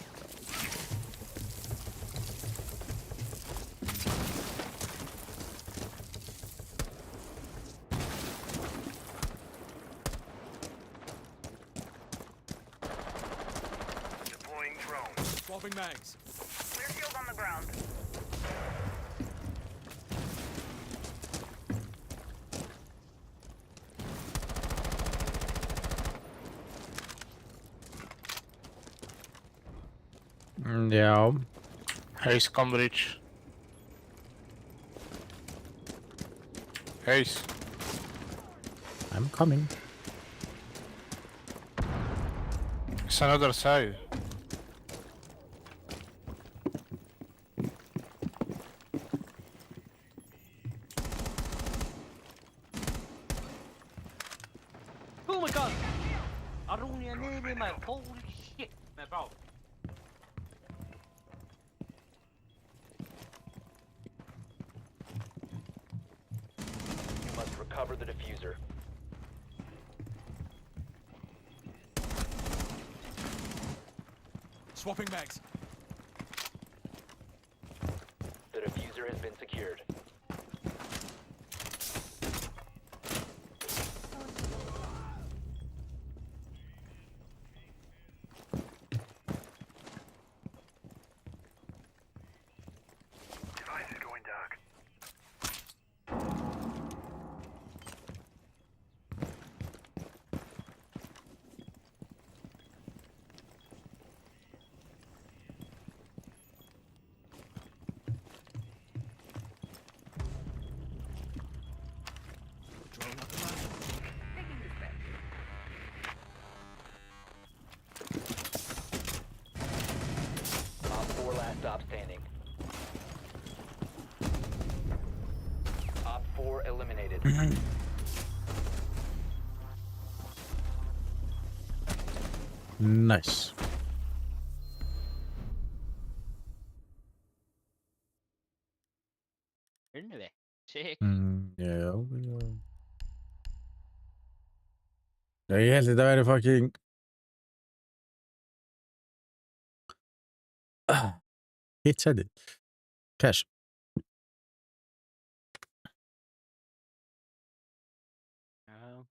Deploying drone. Swapping mags. Clear field on the ground. Já. Haze, come breach. Haze. I'm coming. It's another side. Oh my god! Aruni er niður við maður. Holy shit! Með brá. You must recover the diffuser. Swapping mags. The diffuser has been secured. Device is going dark. Drone up and running. Op 4 last stop standing. Op 4 eliminated. Nice. Unnu við. Sick. Já. Já, ég held þetta væri fucking... Hitt sætið. Cash. Já.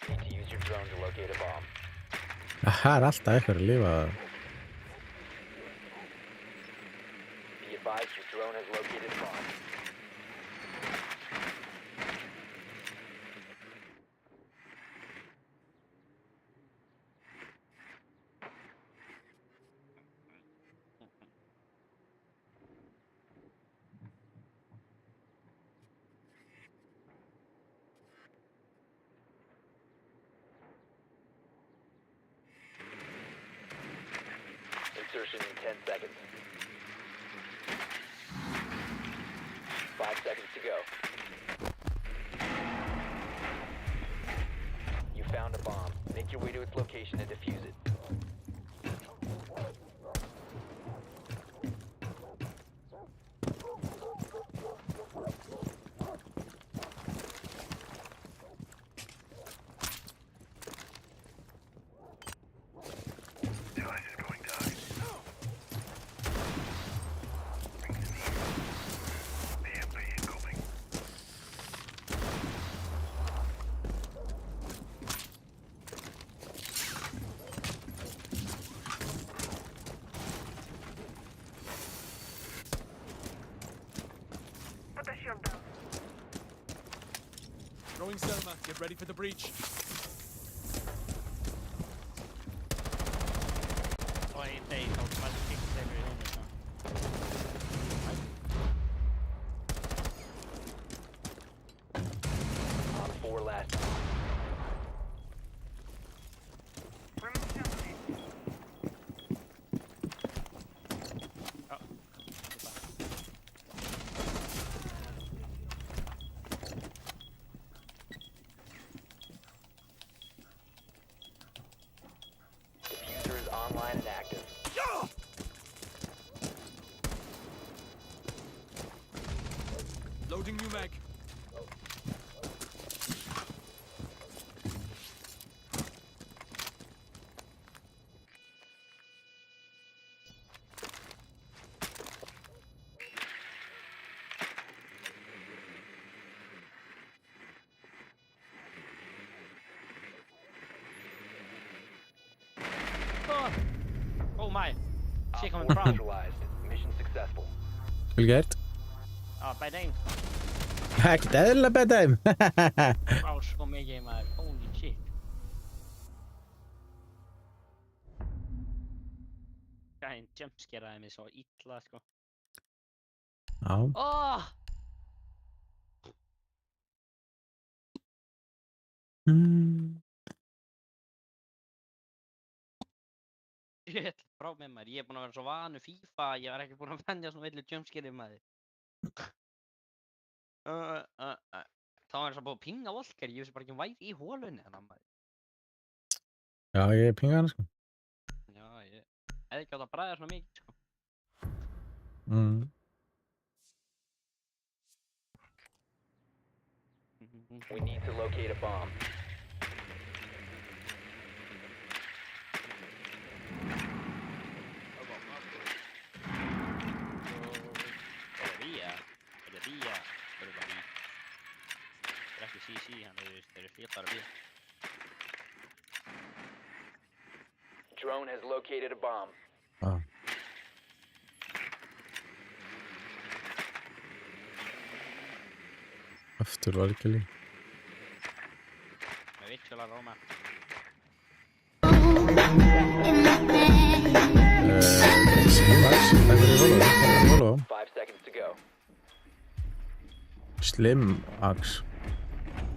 Need to use your drone to locate a bomb. Það alltaf eitthvað að lifa. Be advised your drone has located a bomb. Insertion in 10 seconds. 5 seconds to go. You found a bomb. Make your way to its location and defuse it. Device is going down. BMP incoming. Put the shield down. Throwing Selma. Get ready for the breach. Oj, det är automatic delivery only. On 4 last. Remove Germany. Diffuser is online and active. Loading new mag. Oh my. Shit coming Op 4 from. neutralized. Mission successful. Vel gert. Ja, by name. Ekkert eðlilega bad time. Á, sko mikið maður. Holy shit. Gæinn jumpscaraði mig svo illa, sko. Já. Oh! Shit, frá með maður. Ég er búinn að vera svo vanur FIFA. Ég var ekki búinn að venja svona villu jumpscare maður. Það var eins og búið að pinga Volker. Ég vissi bara ekki hún væri í hólunni hennar maður. Já, ég pinga hana, sko. Já, ég hefði ekki átt að bræða svona mikið, sko. We need to locate a bomb. Drone has located a bomb. Já. Aftur valkeli. Me veig la Roma. Slim 5 seconds to go. Slim Axe.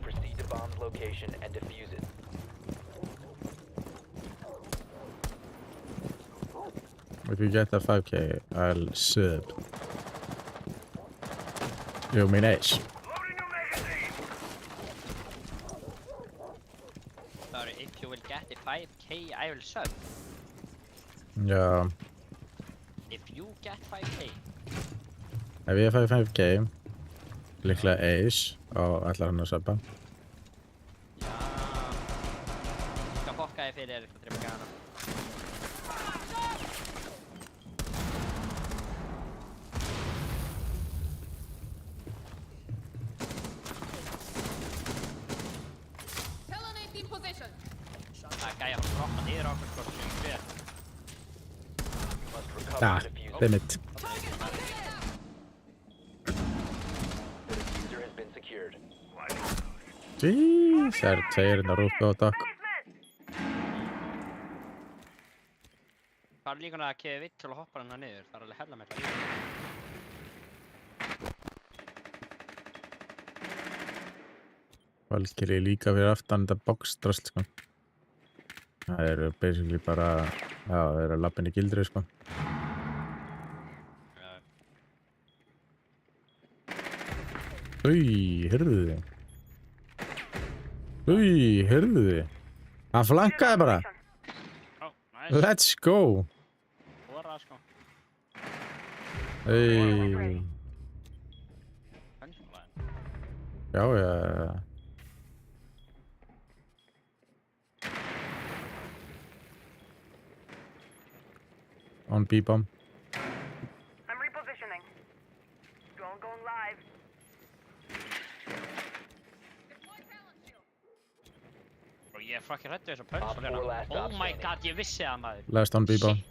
Proceed to bomb's location and defuse it. If you get the 5k, I'll sub. You mean ace? Loading new magazine. Sorry, if you will get the 5k, I will sub. Já, If you get 5k. ef ég fæði 5k, líklega ace, og ætlar hann að söpa. Já. Skal fokka þig fyrir eitthvað drifka hana. Talonade in position. Það er gæja að droppa niður á okkur sko sem hver. Must recover Ah, the diffuser. limit. The diffuser has been secured. Jeez, það eru tveir hérna rúpi og dokk. Hvað er líka að kefi vitt til að hoppa hennar niður? Það er alveg hella með það líka. Valkyrie líka fyrir aftan þetta boxdrast, sko. Það eru basically bara, já, það eru lappin í gildru, sko. Heyrðu þið. Heyrðu þið. Hann flankaði bara. Ó, næs. Let's go. Hóra sko. Hönskulæðin. Já. On B-bomb. I'm repositioning. Drone going live. Deploy talent shield. Bro, ég er fucking hrættu þessu Op 4 pönsl last Oh stop my standing. god, ég vissi það maður. Last on B-bomb. Shit.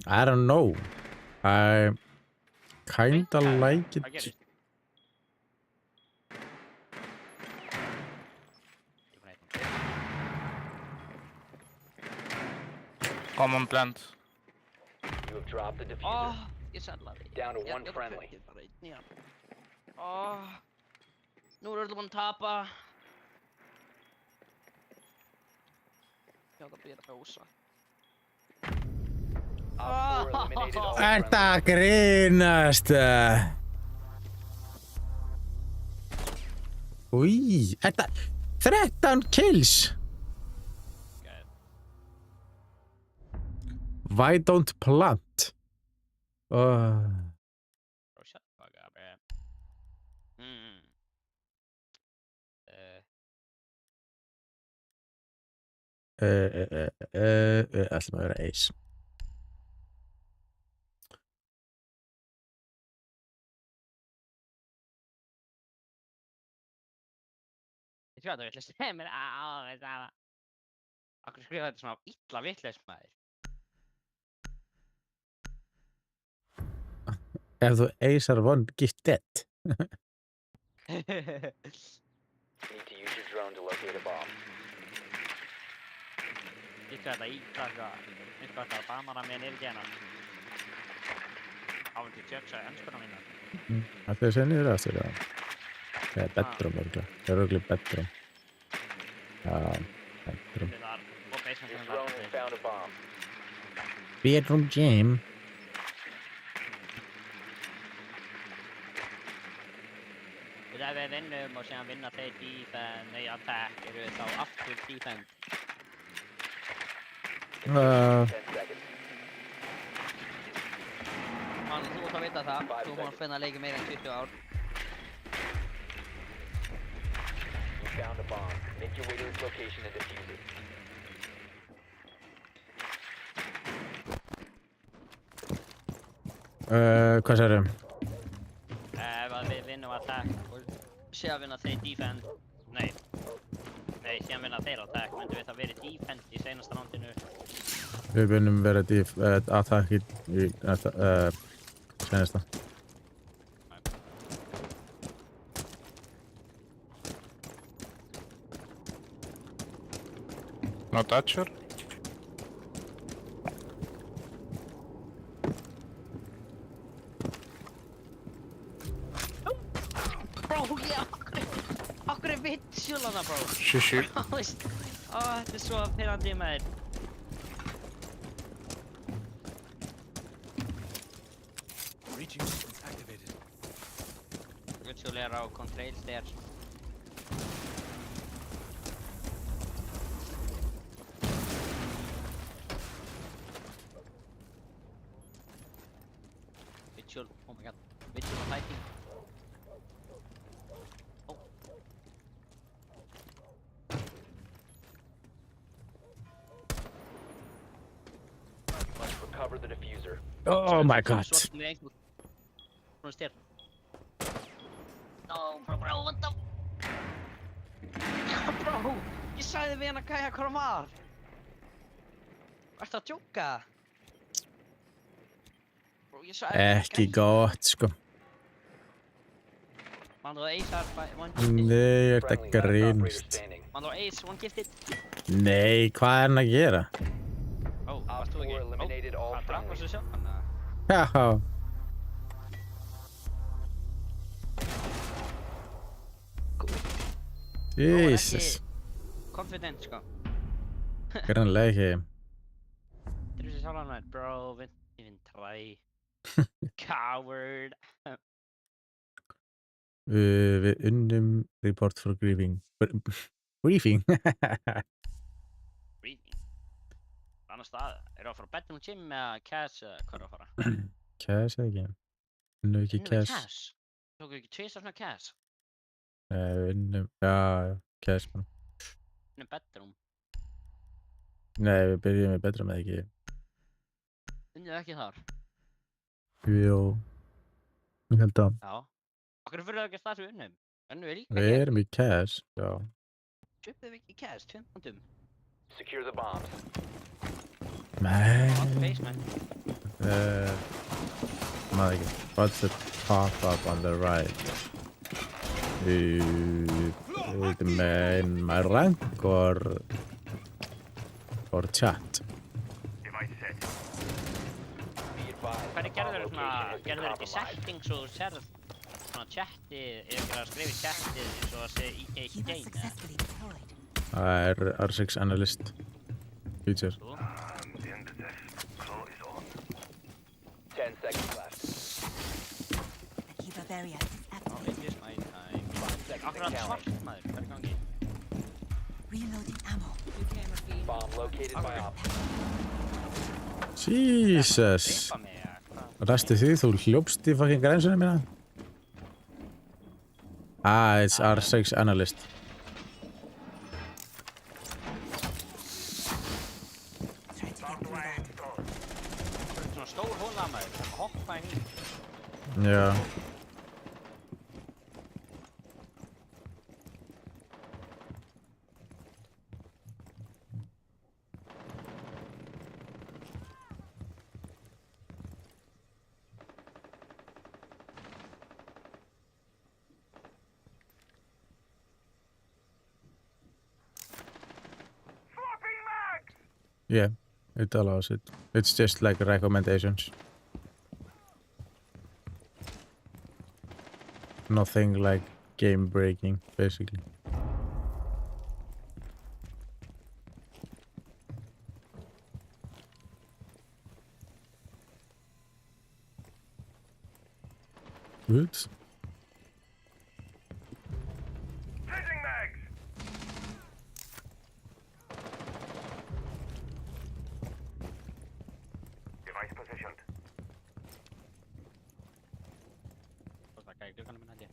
I don't know. I kinda like Hvað it. gerist? Ég bara eitthvað. Common plant. You have dropped the diffuser. Ég sellaði. Down to Ég- one ég friendly. tók bara einn í hann. Nú er öll búin að tapa. Já, það byrja að rósa. Op 4 eliminated all Þetta friendlies. grínast. Új, þetta 13 kills. Okay. Why don't plant? Bro, shut the fuck up, man. Ætlum að vera ace. Ég skrifa þetta vitlaust. Mér alveg sama. Akkur skrifa þetta svona illa vitlaust maður. Ef þú acear one, get dead. Need to use your drone to locate a bomb. Ég skrifa þetta illa sko. Eins og þetta banana með niður genan. Áður til judge ennskuna mína. Þetta er sér niður að sér, já. Það er bedroom, örgulega. Það er örgulega bedroom. Já, bedroom. Þetta var og basement Your sem drone has found a bomb. Bedroom jam. Ef við vinnum og síðan vinna þeir defense, nei attack, eru þá aftur defense. 10 seconds. Mann, þú ert að vita það. Þú mátt finna leiki meira en 20 ár. You found a bomb. Make your way to its location and defuse it. Hvað sérum? Ef að við vinnum attack og síðan vinna þeir defense, nei, síðan vinna þeir attack, myndum við það verið defense í seinasta rándinu. Við vinnum vera attack í senasta. No toucher. Bro, já, okkur er vitsjúlana, bro. Shishi. Þetta er svo pirrandi maður. Reaching. Visual er á control stairs. Visual, oh my god. Visual fighting. Oh. Must recover the diffuser. Oh my god. From stair. No, bro, what the? Bro, ég sagði við hann að gæja hvað hann var. Ertu að djóka? Bro, ég sagði Ekki gott, sko. Man þú Ace are one gifted. Nei, þetta Friendly, last operator grínst. standing. Man þú Ace one gifted. Nei, hvað er hann að gera? Ó, Op varst þú 4 ekki? eliminated all Hann draf friendlies. þessu sjálf, hann að... Já. Jesus. Confident, sko. Grannlega ekki. Þessu sjálf hann að, bro, even try. Coward. Við unnum report for grieving. Briefing. Breathing. Annar stað. Eru að fara á bedroom gym eða cash eða hvað eru að fara? Cash eða ekki? Unnum ekki Unnum við cash. cash? Tóku ekki tvisvar svona cash? Nei, við unnum, já, cash. Unnum bedroom. Nei, við byrjum við betra með ekki. Unnum ekki þar? Jú. Ég held að. Já. Okkur fyrir það ekki að stað sem við unnum? Unnum við líka Við hér? erum í cash, já. Köpum við ekki cash, 2 pundum? Secure the bombs. Nei. On the basement. Maður ekki. What's the pop-up on the right? With my rank or chat? Device set. Be advised. Hvernig the bomb gerður svona, location has been gerður þetta í compromised. settings og þú sérð svona chatið, er ekki að skrifa í chatið eins og að segja í He was game, eða? successfully deployed. Það er R6 Analyst feature. Þú? The end of this. Claw is on. 10 seconds left. The Kiva barrier is It activated. is my time. 5 seconds Akkur að and svart counting. maður, hvað er í gangi? Reloading ammo. Bomb located by op. Jesus. Rippa mig, eða hvað? Ræstu því, þú hljópst í fucking grænsunum mína? It's R6 Analyst. Try to get through that. Svona stór hóla maður, það er hoppa inn í. Já. Swapping mags! Yeah, it allows it. It's just like recommendations. Nothing like game breaking, basically. Oops. Changing mags! Device positioned. Hvað er það í glugganum minn held ég?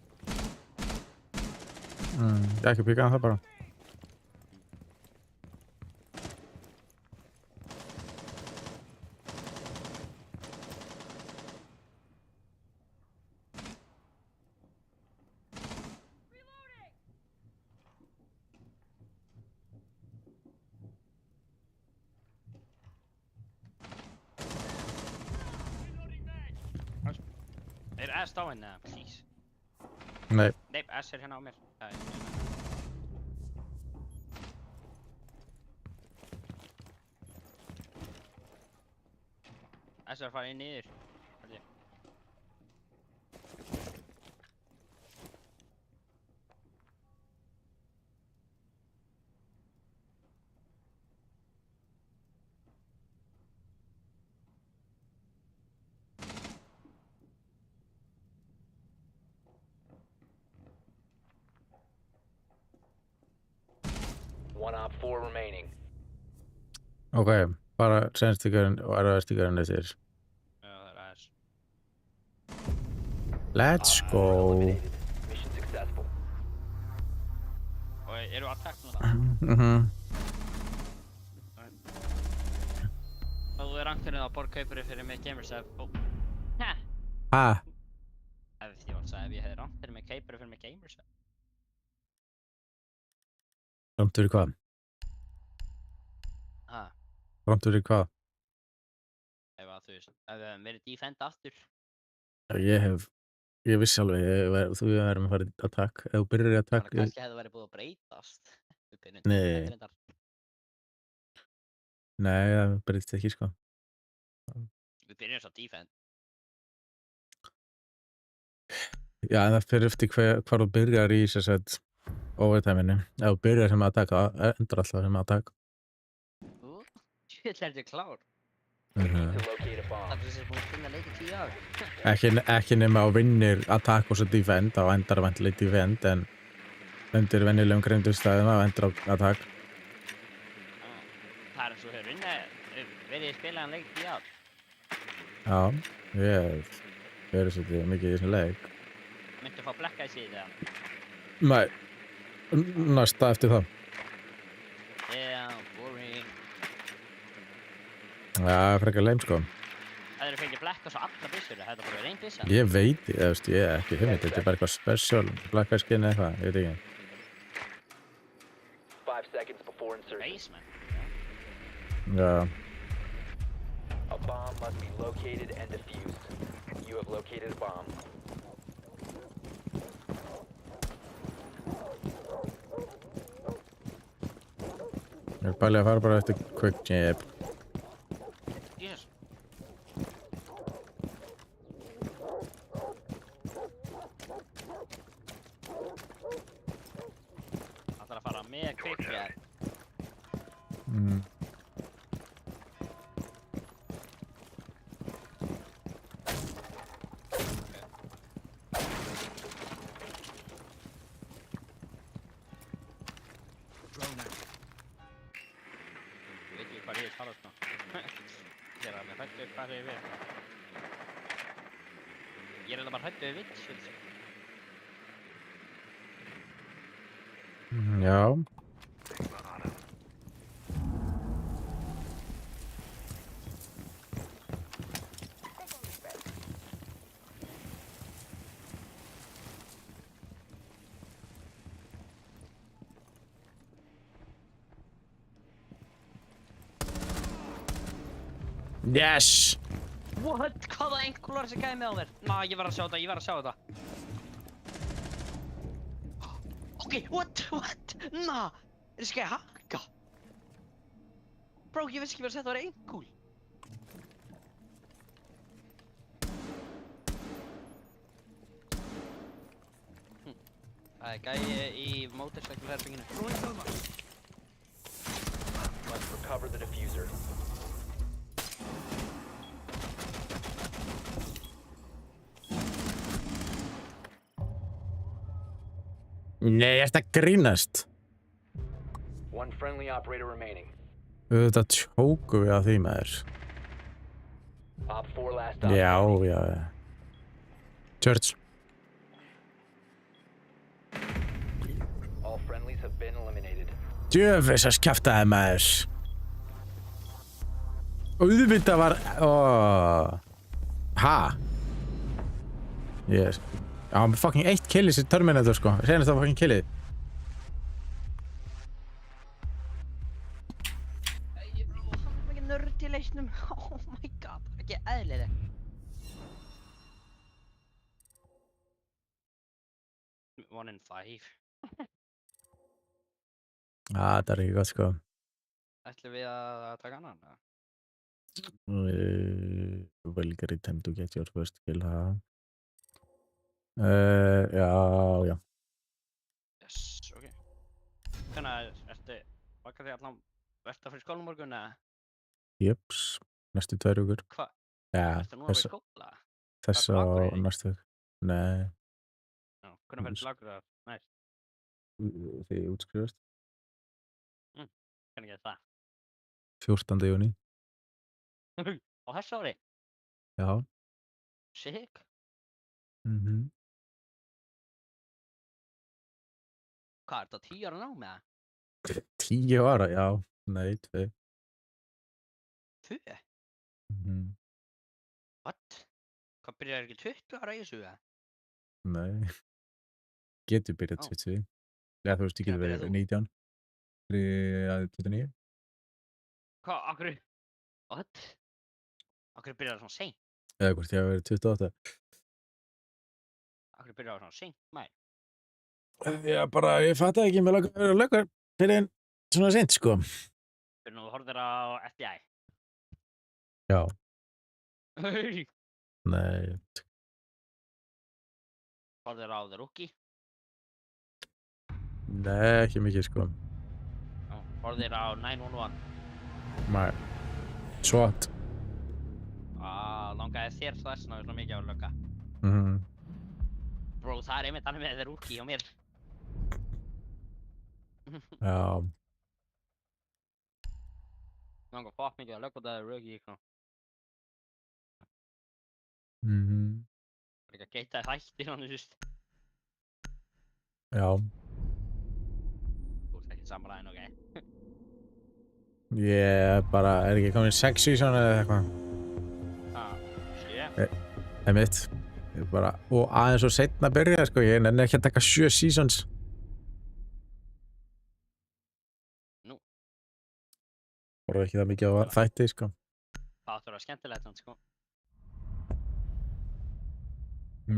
Ekki píka það bara. Er S dáinn eða, please? Nei, Nei, S er hérna á mér. Það er- S er að fara inn niður. held ég. 4 remaining. Ok, bara sennstíkarinn og erfaðstíkarinn eftir. Já, það er aðeins. Let's go. Eliminated. Mission successful. Og eru attack núna? Þú er rangturinn að borga kaupurinn fyrir mig gamersef. Hæ? Ha? Ef ég var að segja ef ég hefði rangturinn með kaupurinn fyrir mig gamersef. Rámt fyrir hvað? Hæ? Rámt fyrir hvað? Ef að þú veist, ef við hefum verið defend aftur. Ég vissi alveg, þú verðum að fara í attack. Ef þú byrjar í attack... Þannig kannski hefði verið búið að breytast. Nei. Nei, það breytist ekki, sko. Við byrjum svo defend. Já, en það fyrir eftir hvar þú byrjar í þess að overtime-inu. Ef þú byrjar sem attack, það endur alltaf sem attack. Shit, er þetta klár? To locate a bomb. Það er þessi búin að finna leikið 10 ár. Ekki nema að vinnir attack og svo defend, þá endar vantilega defend, en undir venjulegum grindustæðum þá endur á attack. Það er eins og hefur verið spilaðan leik 10 ár. Já, ég verið svolítið mikið í þessum leik. Myndu fá blekka í síðu eða? Nei, næsta eftir það. Yeah, boring. Já, frekar leim, sko. Það eru fengið blekka svo alla byssur, það er bara verið einn byssa. Ég veit, ég er ekki hugmynd, þetta er bara eitthvað special, black eye skin eða eitthvað, ég veit ekki. 5 seconds before insertion. Basement. Já. A bomb must be located and defused. You have located a bomb. Ég er bælið að fara bara eftir quick jab. Jesus. Það þarf að fara með kvikfjær. Drone out. Ég veit ekki hvað ég er talað svona. Ég er alveg hrættu hvað ég við. Ég er alveg bara hrættu við vits. Já. Yes! What? Hvaða englar þessi gæði með á mér? Ná, ég verð að sjá þetta, ég verð að sjá þetta. Ok, what? Ná, er þessi gæði hakka? Bro, ég vissi ekki verið að þetta var engul. Það er gæði í motorcycle-herbygginu. Must recover the diffuser. Nei, ég ert að grínast. One friendly operator remaining. Þetta tjóku við á því maður. Op 4 last stop. Já. Church. All friendlies have been eliminated. Djöfis að skjaftaði maður. Auðvitað var... Ha? Yes. Já, hann fucking 1 kill í sér Terminator, sko. Senast það fucking killið. Bro, hann er mikið nörd í leiknum. Oh my god, það er ekki eðlileg. One in 5. Það er ekki gott, sko. Ætlum við að taka annan? Well, great time to get your first kill, ha? Já. Yes, ok. Hvernig ertu vakað þig allan verta fyrir skóla morgun eða? Jeps, næstu 2 vikur. Hvað? Já, Ertu núna við skóla? þess Ertu á á Akureyri? næstu vikur. Nei, Já, hvernig ferðu til Akureyrar? Næst. þið útskrifast. Hvernig getur það? 14. júní. Á þessu ári? Já. Sick. Hvað er þetta, 10 ára námi eða? 10 ára, já. Nei, 2. 2? What? Hvað byrjar ekki 20 ára í þessu eða? Nei. Getur byrjað 20. Já, þú veist, ég getur Hvenær verið byrjaðir þú? 19. 29. Hvað, akkur? What? Akkur byrjar það svona seint? Eða hvort ég hafi verið 28. Akkur byrjar það svona seint? Mæ. Já, bara, ég fatt ekki, mér langar að vera löggar fyrir en svona seint, sko. Fyrir nú þú horfðir á FBI. Já. Horfðir Nei. á The Rookie. Nei, ekki mikið, sko. Horfðir á 911. Nei. SWAT. Langaði þér þess að svona mikið á að lögga. Bro, það er einmitt hann með The Rookie hjá mér. Já. Langar fokk mikið að lögga The Rookie, sko. Það er ekki að geita þættir hann, þú veist. Já. Þú veist ekki samræðin, ok? Ég bara, er ekki komin 6 season eða eitthvað? 7? Einmitt. Ég bara, og aðeins og seinna byrja, sko, ég nenni ekki að taka 7 seasons. Nú. Voru ekki það mikið á þætti, sko. Það áttur að vera skemmtilegt, þannig, sko.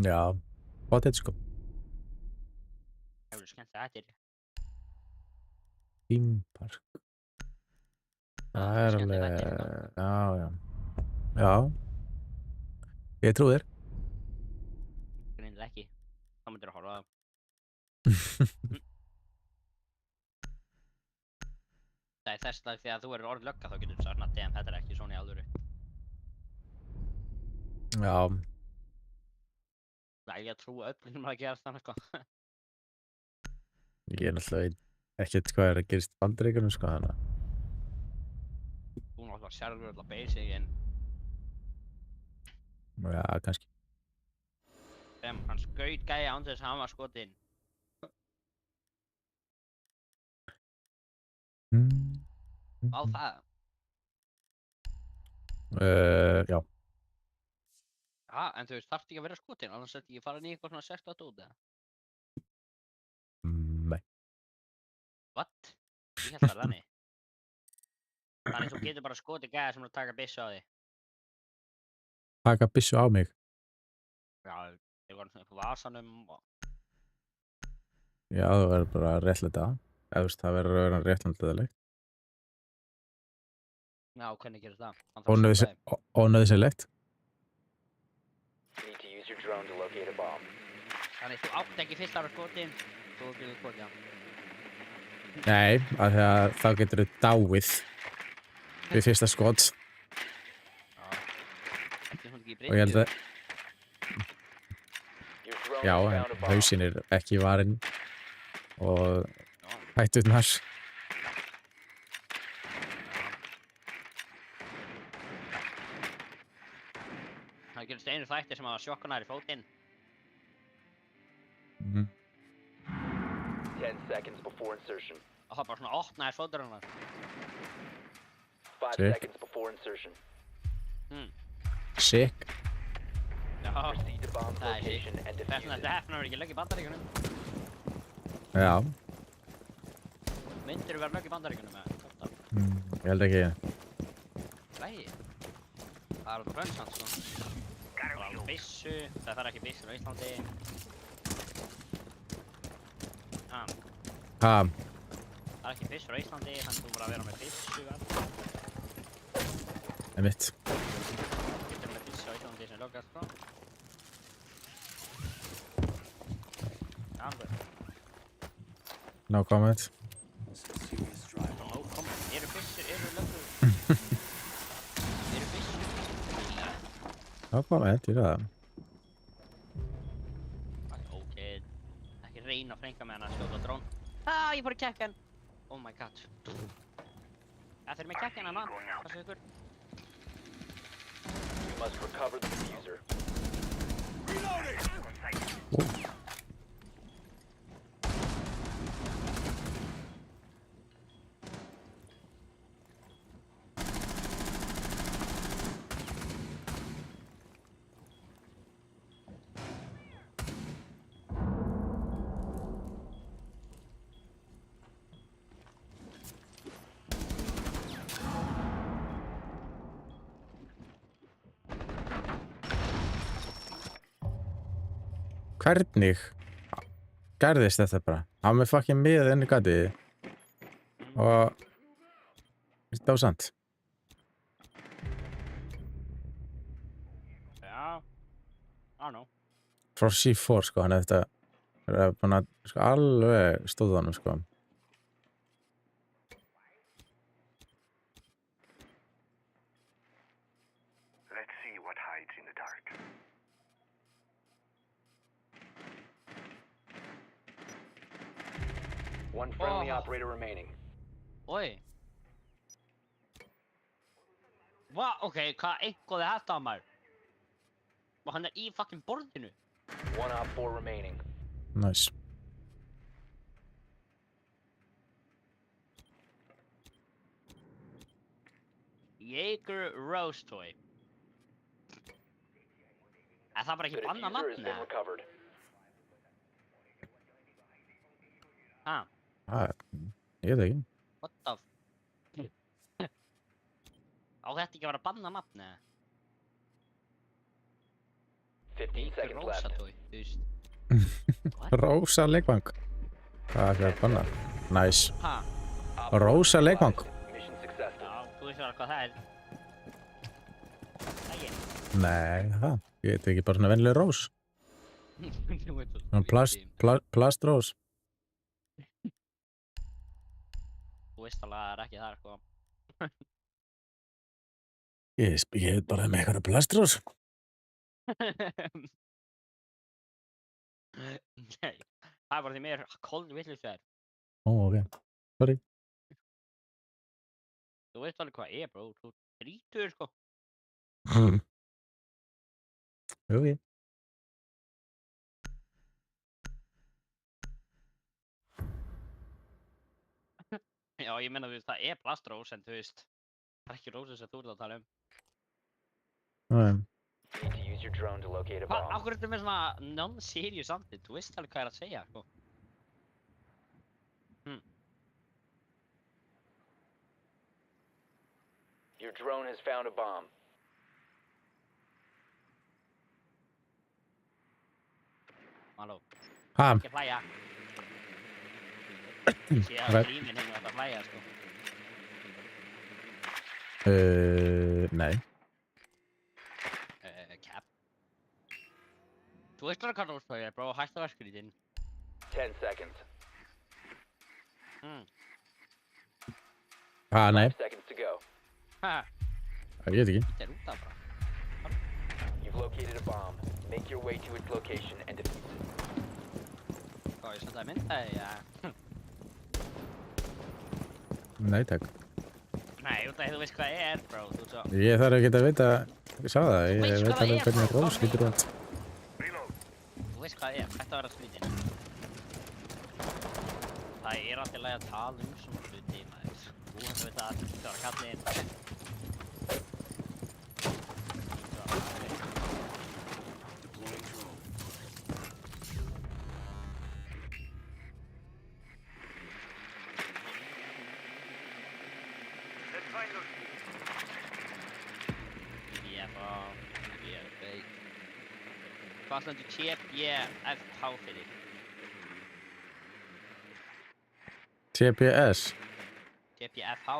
Já, bóttið, sko. Það verður skemmtilegt þættir. Theme Park. Það er skemmtilegir alveg, þættir, já. Já. Ég trúi þér. Greinilega ekki. Þá myndir að horfa á það. Það er þess að því að þú eru orðið lögga þá getur þú sagt, damn, þetta er ekki svona í alvöru. Já. Það er ekki að trúa öllum að gerast þannig, sko. Ég er náttúrulega ekkert hvað er að gerist í Bandaríkjunum, sko, þannig að. Þú náttúrulega sjálfur alltaf basic, en Já, kannski. hann skaut gæja án þess að hann var skotinn. Á það? Já. Já, en þú veist, þarftu ekki að vera skotinn, annars ætti ég fara inn í eitthvað svona 6 út, eða? Nei. What? Ég held það er þannig. Þannig þú getur bara skotið gæja sem er að taka byssu á þig. Taka byssu á mig. Já, ég var svona upp á vasanum og... Já, það verður bara réttlæta. Eða þú veist, það verður að vera réttlætiðilegt. Já, hvernig gerir það? Ónauðsynlegt. Need to use your drone to locate a bomb. Þannig þú átt ekki fyrst ára skotinn, þú getur skotið hann. Nei, af því að þá getur þú dáið við fyrsta skot. Og ég held að... Já, en hausinn er ekki varinn. Og hætturnar. Það gerist einu þættir sem hafa sjokkunar í fótinn. 10 seconds before insertion. Og það bara svona opnaði fótur hennar. 5 Sick. seconds before insertion. Sick. Já, Proceed to bomb það er location sick. and Þess vegna defuse þetta hefnar ekki lögg í Bandaríkjunum. Já. Myndirðu vera lögg í Bandaríkjunum eða? Ég held ekki. Lægi. Það er alveg frönsand, sko. Það er alveg byssu, það fær ekki byssur á Íslandi. Ha? Það er ekki byssur á Íslandi, þannig þú verður að vera með byssu alltaf. Einmitt. Getur með byssu á Íslandi sem löggar, sko. Alveg. No comment. No comment. Eru byssur, eru löggur? Eru byssur? No comment, ég veit það. Ok. Ekki reyna að frænka með hann að skjóta drón. Ég fór í kekkan. Oh my god. Þetta með kekkina ná. Passu ykkur. You must recover the diffuser. Hvernig gerðist þetta bara? Hann með fucking miðað inn í gatið og þetta var sant. Já. I don't know. Frá C4 sko, hann þetta er búin að sko, alveg stóða hann sko. Let's see what hides in the dark. One friendly Oh. operator remaining. Oj. Va? Okej, hvað eitthvað er þetta á maður? Og hann er í fucking borðinu. One op 4 remaining. Nice. Jaeger Rose Toy. Er það bara The ekki banna diffuser has nafn been eða? recovered. Ha, Ég veit ekki. what the f... Á þetta ekki að vera banna nafn eða? 15 Jaeger seconds Rosa left. Toy, þú veist. Rósa leikvang. Hvað er það að banna? Nice. Ha, Op 4 Rósa leikvang. Mission successful. já, þú veist bara hvað það er. Það er. Nei, það. Ég veit ekki bara svona vennileg rós. Þú veit svo Svona plastrós. Þú veist alveg að það er ekki þar, sko. Ég veit bara með eitthvað plastrós. Nei, það er bara því mér kold vitlaus er. Ó, ok. Sorry. Þú veist alveg hvað er, bro. Þú drítur, sko. Jú, ég. Já, ég meina, þú veist, það er plastrós, en þú veist, það er ekki rósið sem þú ert að tala um. Nei. You need to use your drone to locate a Hvað, bomb. ákveður þetta með svona non-serious andlit? Þú veist alveg hvað er að segja, sko. Your drone has found a bomb. Halló, Ha, ekki hlæja. Ég sé að Ok. gríminn hefur þetta að hlæja, sko. nei. Cap. Þú veist alveg hvað róstói er, bro. Hættu að verka þinn. 10 seconds. Ha, nei. 5 seconds to go. Ha, Ég veit ekki. þetta er út af bara. You've located a bomb. Make your way to its location and defuse it. Hvað, ég senda að mynda þig, já. Nei, takk. Nei, út af því þú veist hvað er, bro. Þú svo... Ég þarf ekki að vita, ég sá það, ég veist veit hvað það alveg er, hvernig bro. rós lítur út. Þú veist hvað er, þetta var að skrítinn. Það er alltaf leið að tala um svona hluti, maður. Þú hættu að vita að þetta var að kalla inn. Let's find those. Hvað stendur TBFH fyrir? TPS. TBFH?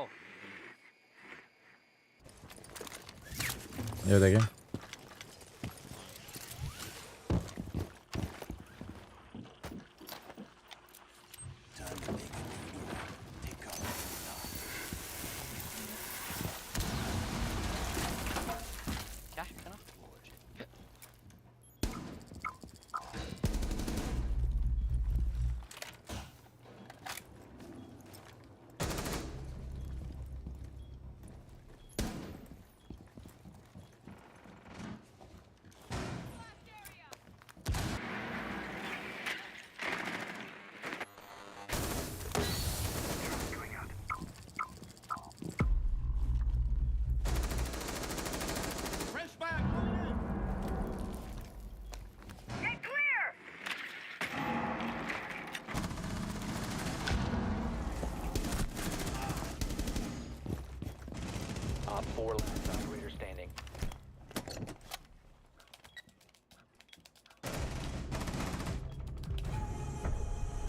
Ég veit ekki. Kjarkana?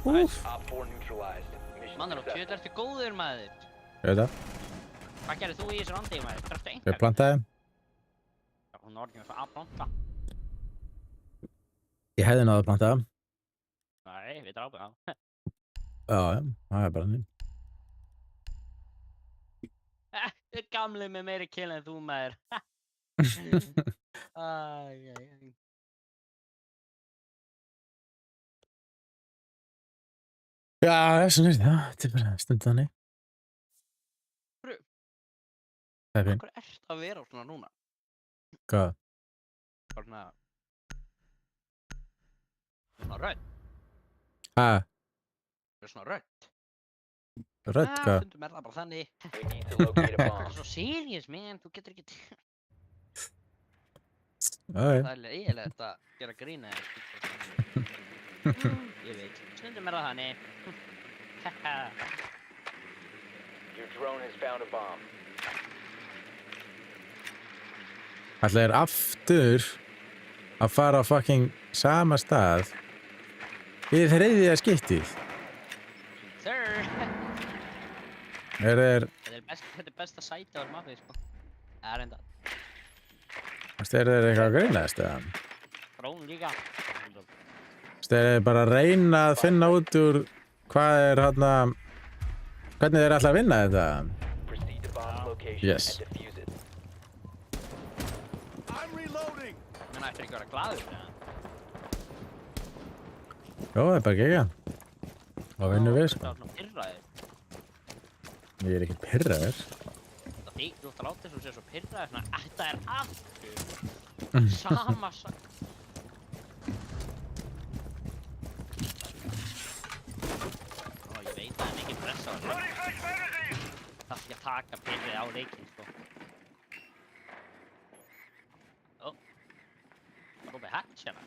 Nice. Op 4 neutralized. Mission Mannur og successful. tjöð ertu góður maður. Ég veit það. Hvað gerir þú í þessu randi maður? Drafstu Ég einhver? plantaði. Hún er orðin svo að planta. Ég hefði náðu að planta það. Nei, við drápum á. Já, það er bara hann. Gamli með meiri kill en þú maður. Æj. Já, svona er það. Þetta er bara stundið þannig. Fru. Það er fín. Hvað ert að vera svona núna? Hvað? Bara svona... Svona rödd. Hæ? Svona rödd. Rödd, hvað? Stundum er það bara þannig. We need to locate a Það bomb. er svo serious, man. Þú getur ekki... Já, Það er eiginlegt að gera grína Ég veit, stundum er það þannig. Your drone has found a bomb. Ætla er aftur að fara á fucking sama stað í þriðja skiptið. Sir! Þetta er besta sæti á mappi, sko. Það er enda. er eitthvað að grínast, eða? Brón líka. Er bara að reyna að finna út úr hvað er hérna, hvernig þeir ætla að vinna þetta? Proceed to bomb location Yes. and defuse it. I'm reloading. Menn ættir ekki að vera glaður, eða? Jó, það er bara ekki ekki. Þá vinnum við, sko. Það er svona pirraðir. Ég er ekki pirraður. Það þig, þú ætti að láta þess að þú sé svo pirraðir, svona, þetta er aftur. Sama sagt. Ég veit að það er mikið pressa á þessu. Það er ekki að taka pirrið á leikinn, sko. Ó. Það er opið hatch hérna.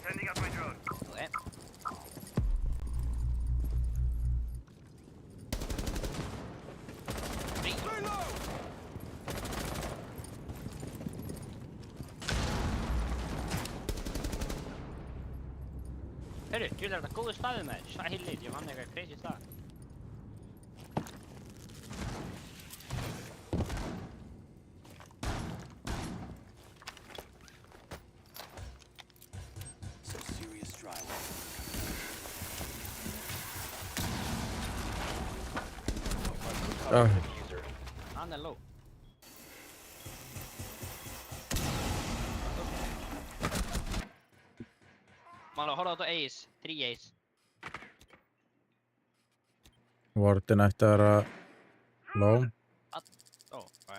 Sending up my drone. Ok. Heyrðu, djúlega er þetta góðu staðið með þér. Sælir, ég vann eitthvað crazy stað. Some serious drywall. Diffuser. Hann er low. Mála, horfa á þetta Ace. 3 Ace. Vortin ætti að vera low. Ó, ok.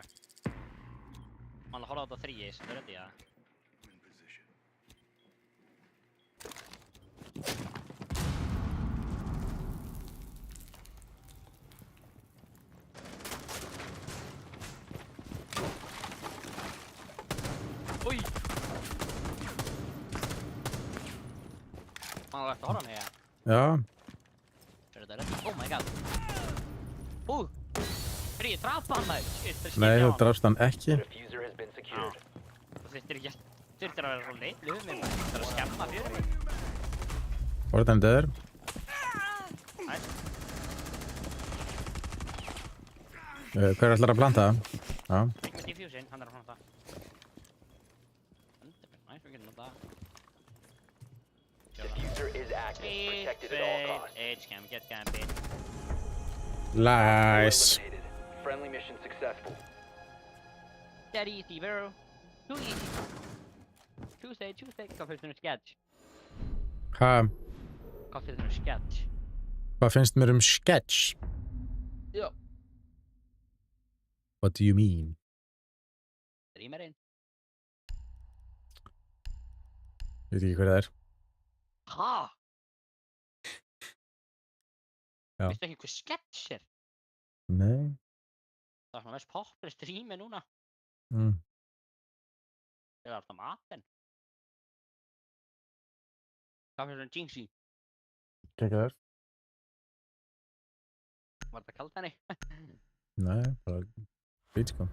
Mála, horfa á þetta 3 Ace. Það er þetta, já. In position. Új! Mála, ertu að horfa á mig, já? Já, Er þetta rétt? Oh my god. Frí, ég draf hann maður. Shit, það nei, skiptir þú á hann. drafst hann ekki. Diffuser has been secured. Það þurftir ekki að... Þurftir að vera svo leitlu um mig, maður. Það er að skemma fyrir mig. Vortin döður. Næs. Hver ætlar að planta? Já, Ekki með diffusion, hann er að fara það. Næs, við getum það. Diffuser is active. Protected at all costs. H-cam, get camping. nice. Eliminated. Friendly mission successful. That easy, bro. Too easy. Tuesday. Hvað finnst þér sketch? Ha, Hvað finnst þér sketch? hvað finnst mér sketch? Já. What do you mean? Rýmerinn. Ég veit ekki hver það er. Ha? Já. Veistu ekki hvað sketch er? Nei. Það er svona mest popular streami núna. Mm. Það er alltaf matinn. Hvað finnst þér Jinxie? Kekka þér? Var þetta kalt henni? Nei, bara fít sko.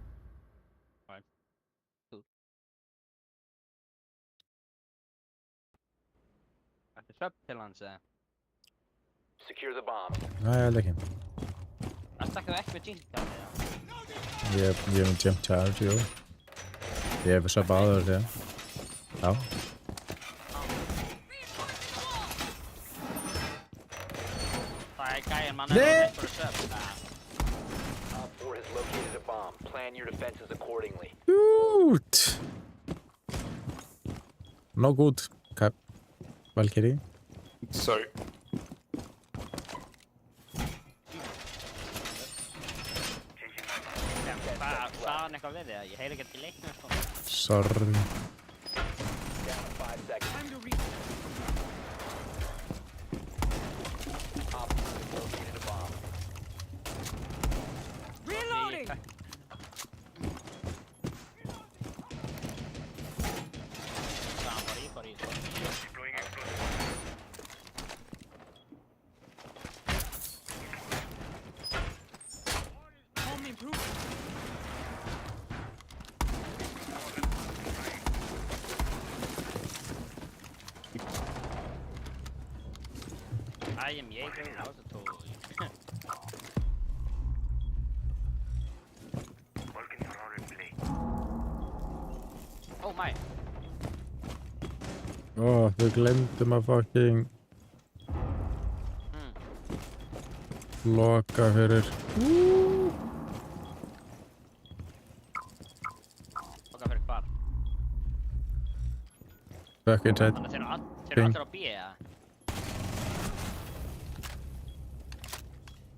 sub til hans eða? Secure the bomb. Nei, ég held ekki. Ertu ekki ekki með jinx-tjáði eða? Ég er með jump charge, jú. Ég hef sub áður, já. Já. Það gæinn mann Nei! fyrir sub. Op 4 has located a bomb. Plan your defenses accordingly. Út! No good. Okay. Valkyrie. Sorry. Sagði hann eitthvað við þig? Ég heyri ekki í leiknum sko. Sorry. Down to 5 seconds. Op 4 has located a bomb. Reloading! Sagði hann bara í sko. Deploying explosive. Home improvement. I am Jaeger, how's it told? Working for our play. Oh my! Þau glemdum að fucking loka fyrir. Loka fyrir hvar? Fucking set. Þannig að þeir eru allir á B eða?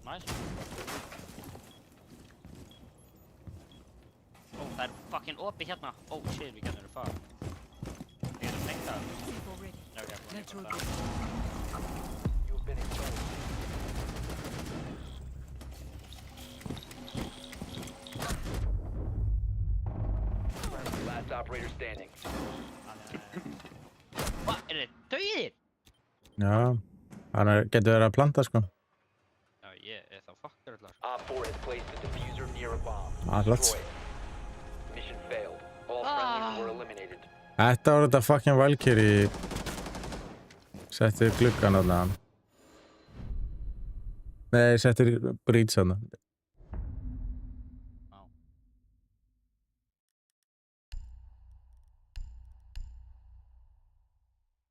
Nice. Það er fucking opið hérna. Oh shit, við getum verið far. Við erum lengt það. Already. Já, ok, búin Let's roll að this. You have been exposed. Last operator standing. Hvað? Er þið dauðir? Já. Hann getur verið að planta, sko. Já, ég er þá fuckar allar. Op 4 has placed a diffuser near a bomb. Flott. Destroy it. Mission failed. All friendlies were eliminated. Þetta var þetta fucking Valkyrie. Settir gluggan þarna. Nei, settir breach þarna.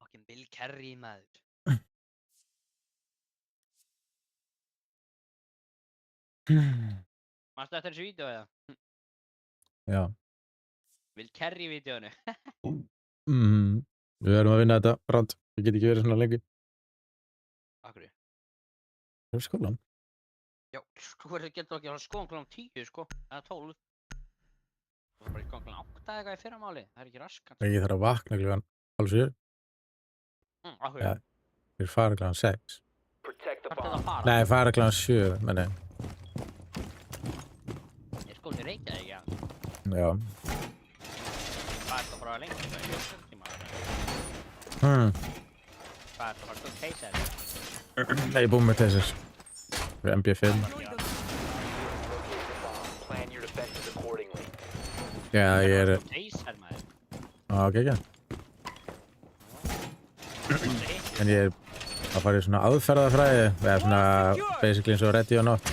Fucking Bill Kerry maður. Manstu eftir þessu vídeo eða? Já. Bill Kerry vídeónu. Við verðum að vinna þetta rátt. Við getum ekki verið svona lengi. Akkurri. Það er skólan. Já, sko verður getur ekki að skoðan klokkan 10 sko, eða 12. Það var bara í skoðan klokkan 8 eða eitthvað í fyrramáli, það er ekki raskan. Ég þarf að vakna klukkan 6:30. Akkurri. Ja. Við fara klukkan 6. Protect the Hvert er það bomb. að fara? Nei, fara klukkan 7, menni. Ég skóla í Reykjavík, já. Já. Hvað er það bara lengi? Það er ekki tíma. Hmm. Hvað er það bara stóð keisar? Nei, ég búið með þessir. Við MB5. Locate the bomb. Plan your defenses accordingly. Já, ég er... Keisar maður. Ok, ekki. En ég er að fara í svona aðferðafræði. Við erum svona basically eins og ready or not.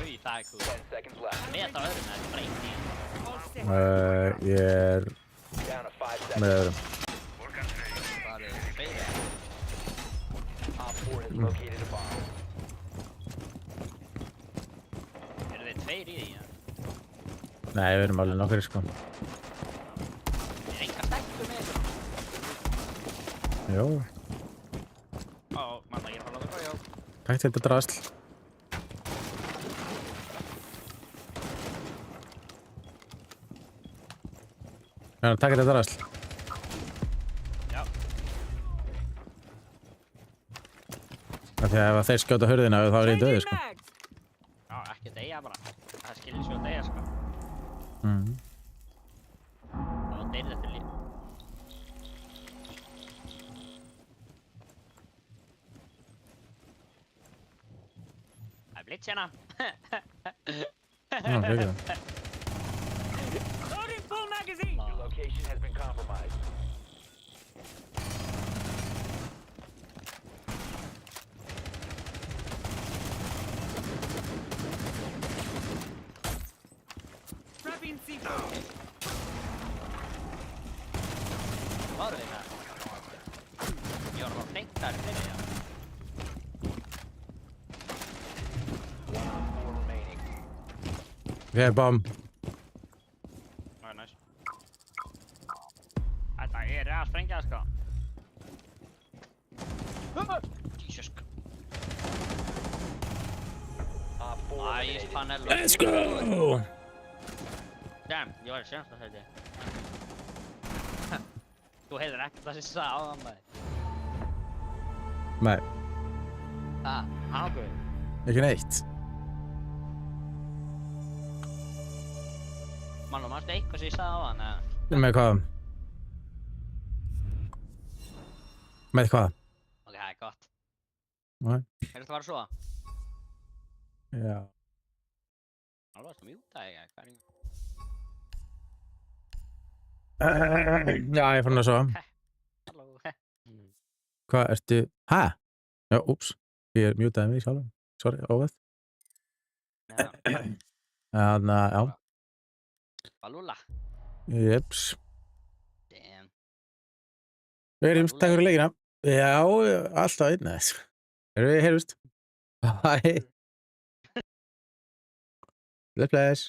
Úi, það er cool. 10 seconds left. Með þetta öðrum er þetta breyti. Ég er Down to 5 með seconds. öðrum. Það er tveir. Op 4 has located a bomb. Eru þið tveir í því, já? Nei, við erum alveg nokkri, sko. Er enga stekkur með þessu? Jó. Ó, mann, ég er bara að láta já. Takk þetta drasl. Já, takk þetta drasl. Já. Af því að ef þeir skjóta hurðina þá er ég döður, sko. Já, ekki deyja bara. Það skilir svo að deyja, sko. Þá deyrir þetta líf. Það er blitz hérna. Já, ekki. Loading full magazine! Your location has been compromised. Var við það? Ég var bara fengt þar fyrir það. One on 4 remaining. Okay, bomb. Það næst. Þetta að sprengja sko. Jesus. Op 4 Nice eliminated. panel. Let's go! Damn, ég var í senast að þetta. Þú heyrðir ekkert það sem ég sagði áðan maður. Nei, Ákveð. ekki neitt. Mann, mannstu eitthvað sem ég sagði áðan eða? Með hvað? Með hvað? Ok, það er gott. Nei. Heyrðu þetta bara svo? Já. Alveg varstu að mjúta þig, hvað er ég? Já, ég fann það svo. Halló. Hvað ertu? Hæ? Já, úps. Ég mjútaði mig sjálf. Sorry, óvæð. Þannig að, já. Balúla. Jeps. Damn. Heyrjumst, takk fyrir leikina. Já, alltaf einn aðeins. Heyrjumst. Bye. Bless, bless.